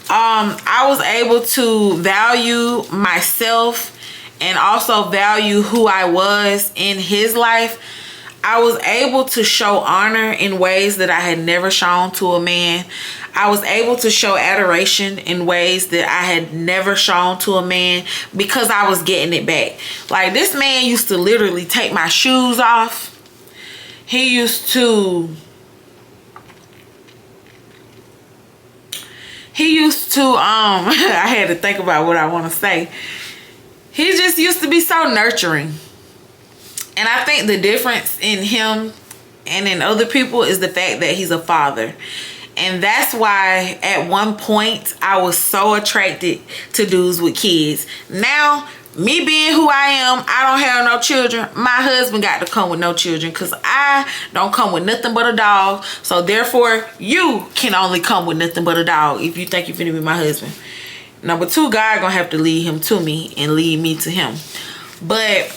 I was able to value myself and also value who I was in his life. I was able to show honor in ways that I had never shown to a man. I was able to show adoration in ways that I had never shown to a man because I was getting it back. Like, this man used to literally take my shoes off. He used to I had to think about what I want to say. He just used to be so nurturing. And I think the difference in him and in other people is the fact that he's a father. And that's why at one point I was so attracted to dudes with kids. Now, me being who I am, I don't have no children. My husband got to come with no children because I don't come with nothing but a dog. So therefore, you can only come with nothing but a dog if you think you're finna be my husband. Number two, God gonna have to lead him to me and lead me to him. But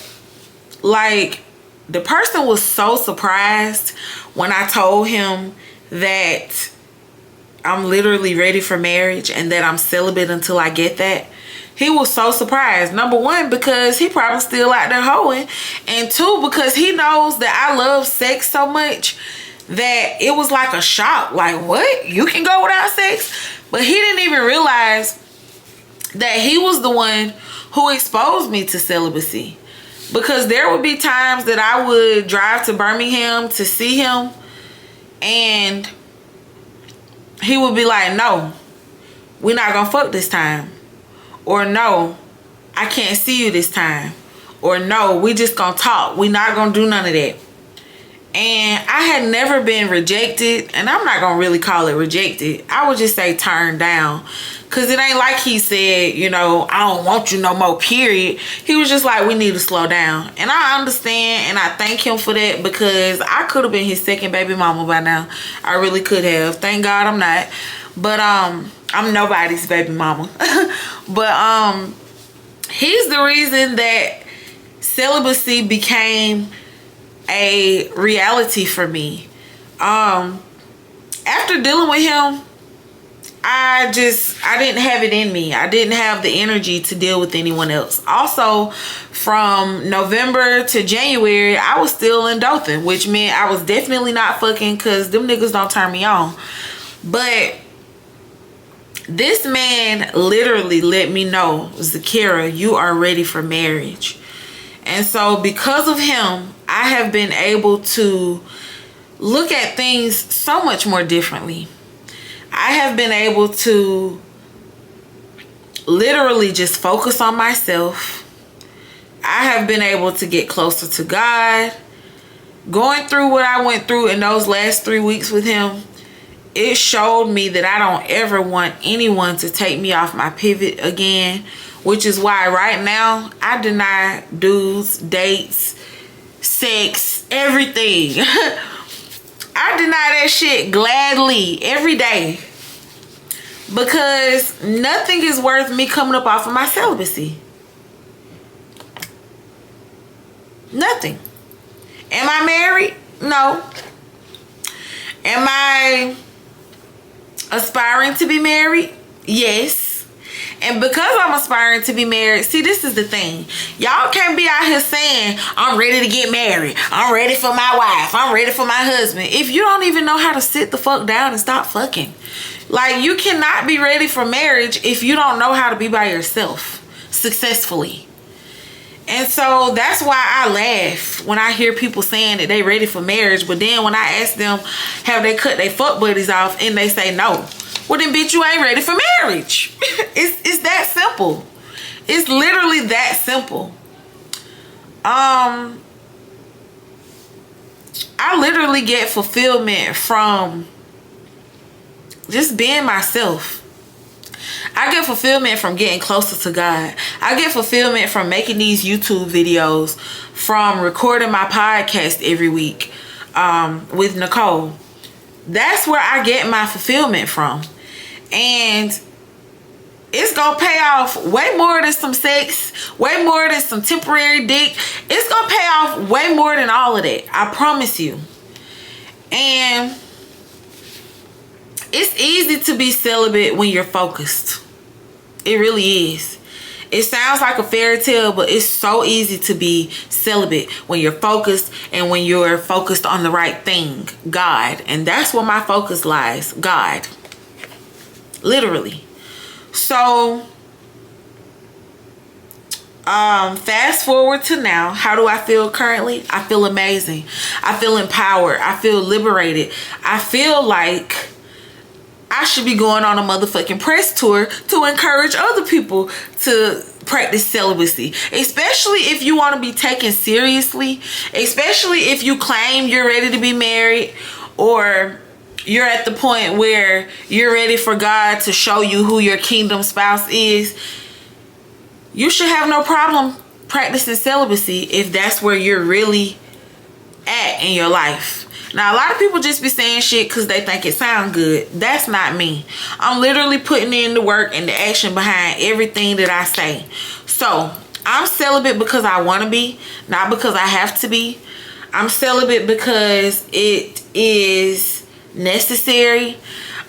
like, the person was so surprised when I told him that I'm literally ready for marriage and that I'm celibate until I get that. He was so surprised. Number one, because he probably still out there hoeing. And two, because he knows that I love sex so much that it was like a shock. Like, what? You can go without sex? But he didn't even realize that he was the one who exposed me to celibacy. Because there would be times that I would drive to Birmingham to see him, and he would be like, no, we're not gonna fuck this time. Or no, I can't see you this time. Or no, we just gonna talk. We're not gonna do none of that. And I had never been rejected, and I'm not gonna really call it rejected. I would just say turned down. Cause it ain't like he said, you know, I don't want you no more, period. He was just like, we need to slow down. And I understand, and I thank him for that, because I could have been his second baby mama by now. I really could have. Thank God I'm not. But I'm nobody's baby mama. But he's the reason that celibacy became a reality for me. After dealing with him, I didn't have it in me. I didn't have the energy to deal with anyone else. Also, from November to January, I was still in Dothan, which meant I was definitely not fucking, because them niggas don't turn me on. But This man literally let me know, Zakira, you are ready for marriage. And so because of him, I have been able to look at things so much more differently. I have been able to literally just focus on myself. I have been able to get closer to God. Going through what I went through in those last 3 weeks with him, it showed me that I don't ever want anyone to take me off my pivot again, which is why right now I deny dudes, dates, sex, everything. I deny that shit gladly every day, because nothing is worth me coming up off of my celibacy. Nothing. Am I married? No. Am I aspiring to be married? Yes. And because I'm aspiring to be married, see, this is the thing. Y'all can't be out here saying, I'm ready to get married. I'm ready for my wife. I'm ready for my husband. If you don't even know how to sit the fuck down and stop fucking. Like, you cannot be ready for marriage if you don't know how to be by yourself successfully. And so that's why I laugh when I hear people saying that they ready for marriage, but then when I ask them, have they cut their fuck buddies off, and they say no. Well then, bitch, you ain't ready for marriage. It's that simple. It's literally that simple. I literally get fulfillment from just being myself. I get fulfillment from getting closer to God. I get fulfillment from making these YouTube videos, from recording my podcast every week with Nicole. That's where I get my fulfillment from. And it's gonna pay off way more than some sex, way more than some temporary dick. It's gonna pay off way more than all of that. I promise you. And it's easy to be celibate when you're focused. It really is. It sounds like a fairy tale, but it's so easy to be celibate when you're focused, and when you're focused on the right thing, God. And that's where my focus lies, God. Literally. So, fast forward to now. How do I feel currently? I feel amazing. I feel empowered. I feel liberated. I feel like I should be going on a motherfucking press tour to encourage other people to practice celibacy. Especially if you want to be taken seriously. Especially if you claim you're ready to be married, or you're at the point where you're ready for God to show you who your kingdom spouse is. You should have no problem practicing celibacy if that's where you're really at in your life. Now, a lot of people just be saying shit because they think it sounds good. That's not me. I'm literally putting in the work and the action behind everything that I say. So, I'm celibate because I want to be, not because I have to be. I'm celibate because it is necessary.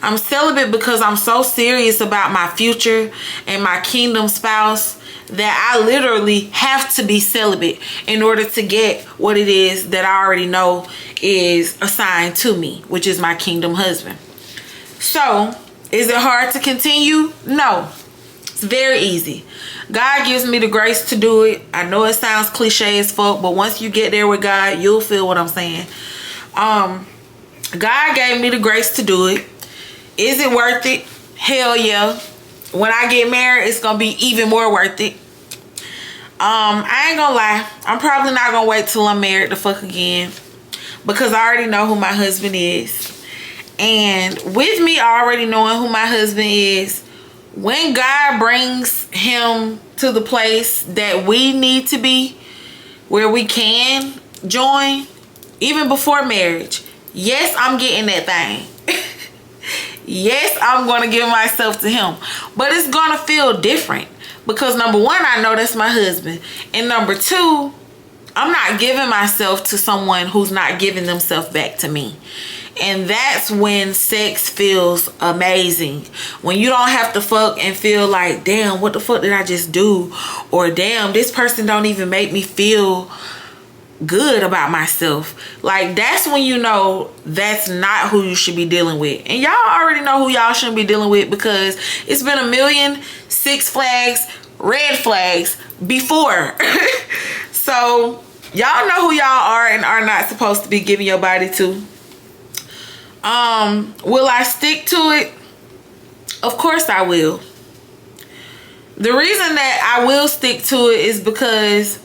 I'm celibate because I'm so serious about my future and my kingdom spouse that I literally have to be celibate in order to get what it is that I already know is assigned to me, which is my kingdom husband. So, is it hard to continue? No. It's very easy. God gives me the grace to do it. I know it sounds cliche as fuck, but once you get there with God, you'll feel what I'm saying. God gave me the grace to do it. Is it worth it? Hell yeah. When I get married, it's gonna be even more worth it. I ain't gonna lie. I'm probably not gonna wait till I'm married to fuck again, because I already know who my husband is. And with me already knowing who my husband is, when God brings him to the place that we need to be, where we can join, even before marriage, yes, I'm getting that thing. Yes, I'm going to give myself to him. But it's going to feel different. Because number one, I know that's my husband. And number two, I'm not giving myself to someone who's not giving themselves back to me. And that's when sex feels amazing. When you don't have to fuck and feel like, damn, what the fuck did I just do? Or damn, this person don't even make me feel good about myself. Like, that's when you know that's not who you should be dealing with. And y'all already know who y'all shouldn't be dealing with, because it's been a million Six Flags red flags before. So y'all know who y'all are and are not supposed to be giving your body to. Will I stick to it? Of course I will. The reason that I will stick to it is because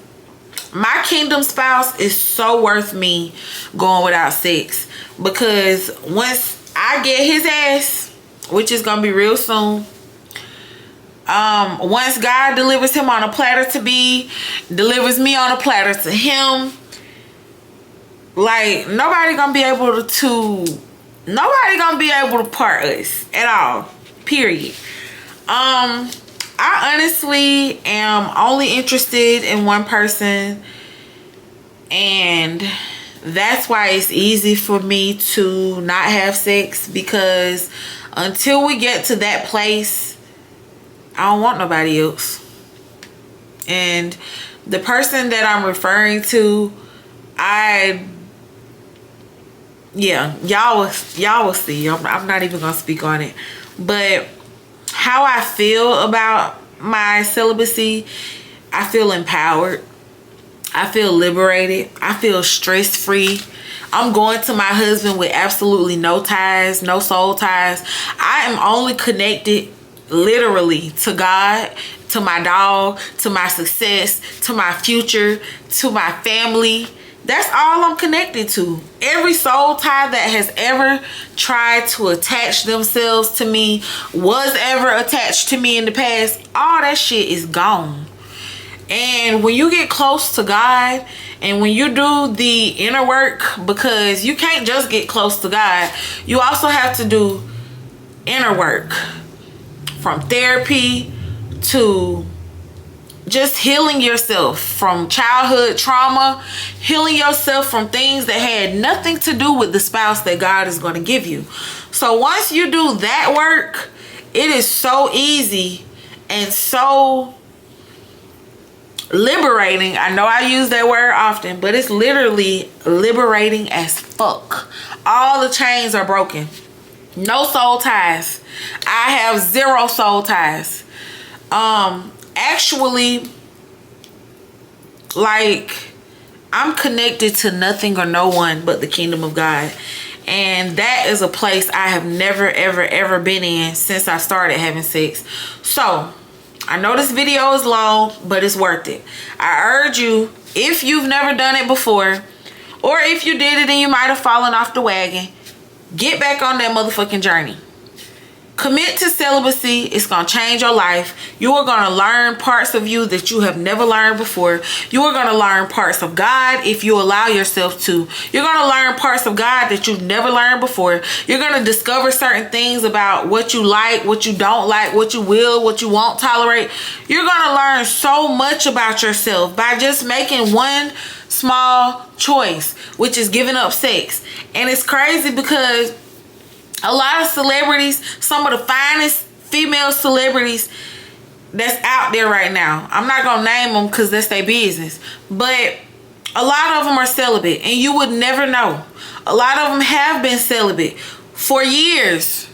my kingdom spouse is so worth me going without sex. Because once I get his ass, which is gonna be real soon, once God delivers him on a platter to be, delivers me on a platter to him, like, nobody gonna be able to part us at all, period. I honestly am only interested in one person, and that's why it's easy for me to not have sex, because until we get to that place, I don't want nobody else. And the person that I'm referring to, y'all will see. I'm not even gonna speak on it. But how I feel about my celibacy, I feel empowered. I feel liberated. I feel stress-free. I'm going to my husband with absolutely no ties, no soul ties. I am only connected literally to God, to my dog, to my success, to my future, to my family. That's all I'm connected to. Every soul tie that has ever tried to attach themselves to me, was ever attached to me in the past, all that shit is gone. And when you get close to God, and when you do the inner work, because you can't just get close to God, you also have to do inner work. From therapy to just healing yourself from childhood trauma, healing yourself from things that had nothing to do with the spouse that God is going to give you. So once you do that work, it is so easy and so liberating. I know I use that word often, but it's literally liberating as fuck. All the chains are broken. No soul ties. I have 0 soul ties. Actually, like, I'm connected to nothing or no one but the kingdom of God. And that is a place I have never, ever, ever been in since I started having sex. So, I know this video is long, but it's worth it. I urge you, if you've never done it before, or if you did it and you might have fallen off the wagon, get back on that motherfucking journey. Commit to celibacy. It's going to change your life. You are going to learn parts of you that you have never learned before. You are going to learn parts of God if you allow yourself to. You're going to learn parts of God that you've never learned before. You're going to discover certain things about what you like, what you don't like, what you will, what you won't tolerate. You're going to learn so much about yourself by just making one small choice, which is giving up sex. And it's crazy because a lot of celebrities, some of the finest female celebrities that's out there right now, I'm not going to name them because that's their business, but a lot of them are celibate, and you would never know. A lot of them have been celibate for years.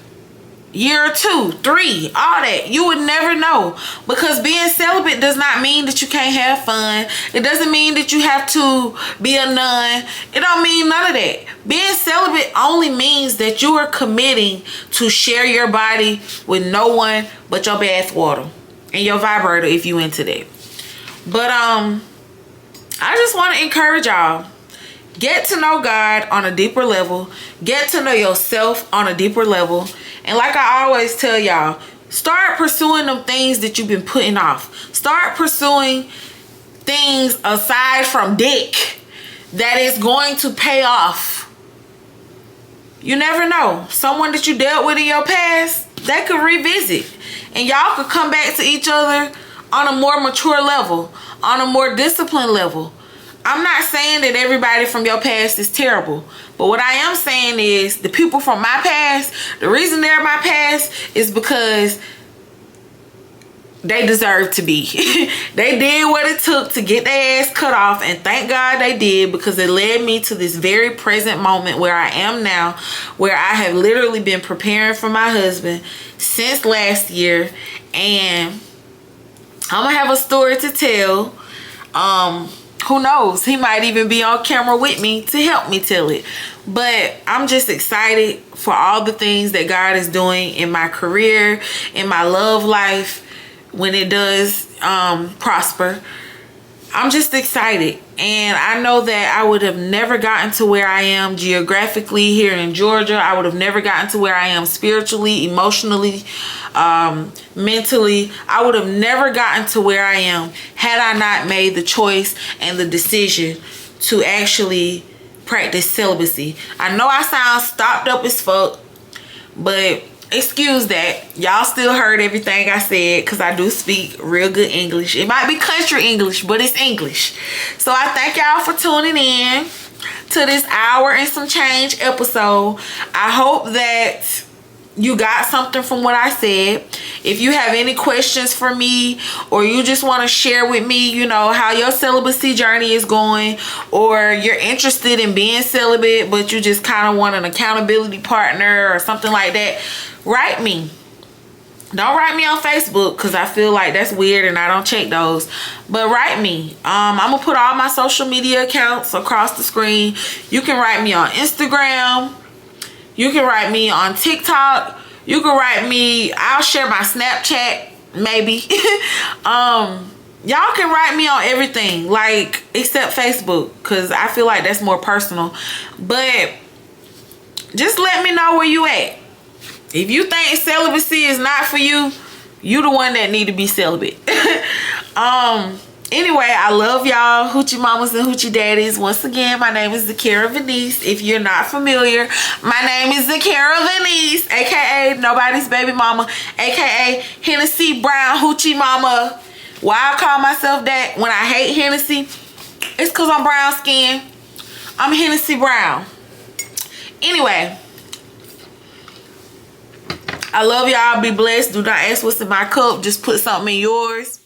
Year or 2, 3, all that. You would never know, because being celibate does not mean that you can't have fun. It doesn't mean that you have to be a nun. It don't mean none of that. Being celibate only means that you are committing to share your body with no one but your bath water and your vibrator, if you into that. But I just want to encourage y'all. Get to know God on a deeper level. Get to know yourself on a deeper level. And like I always tell y'all, start pursuing them things that you've been putting off. Start pursuing things aside from dick that is going to pay off. You never know. Someone that you dealt with in your past, that could revisit. And y'all could come back to each other on a more mature level, on a more disciplined level. I'm not saying that everybody from your past is terrible, but what I am saying is the people from my past, the reason they're my past is because they deserve to be. They did what it took to get their ass cut off, and thank God they did, because it led me to this very present moment where I am now, where I have literally been preparing for my husband since last year, and I'm gonna have a story to tell. Who knows, he might even be on camera with me to help me tell it. But I'm just excited for all the things that God is doing in my career, in my love life, when it does prosper. I'm just excited, and I know that I would have never gotten to where I am geographically here in Georgia. I would have never gotten to where I am spiritually, emotionally, mentally. I would have never gotten to where I am had I not made the choice and the decision to actually practice celibacy. I know I sound stopped up as fuck, but excuse that. Y'all still heard everything I said, because I do speak real good English. It might be country English, but it's English. So I thank y'all for tuning in to this hour and some change episode. I hope that you got something from what I said. If you have any questions for me, or you just want to share with me, you know, how your celibacy journey is going, or you're interested in being celibate but you just kind of want an accountability partner or something like that, write me. Don't write me on Facebook, because I feel like that's weird and I don't check those. But write me. I'm gonna put all my social media accounts across the screen. You can write me on Instagram. You can write me on TikTok. You can write me. I'll share my Snapchat, maybe. Y'all can write me on everything, like, except Facebook, because I feel like that's more personal. But just let me know where you at. If you think celibacy is not for you, you the one that need to be celibate. Anyway, I love y'all, hoochie mamas and hoochie daddies. Once again, my name is Zakira Venice. If you're not familiar, my name is Zakira Venice, aka Nobody's Baby Mama, aka Hennessy Brown Hoochie Mama. Why I call myself that when I hate Hennessy? It's because I'm brown skinned. I'm Hennessy Brown. Anyway, I love y'all. Be blessed. Do not ask what's in my cup. Just put something in yours.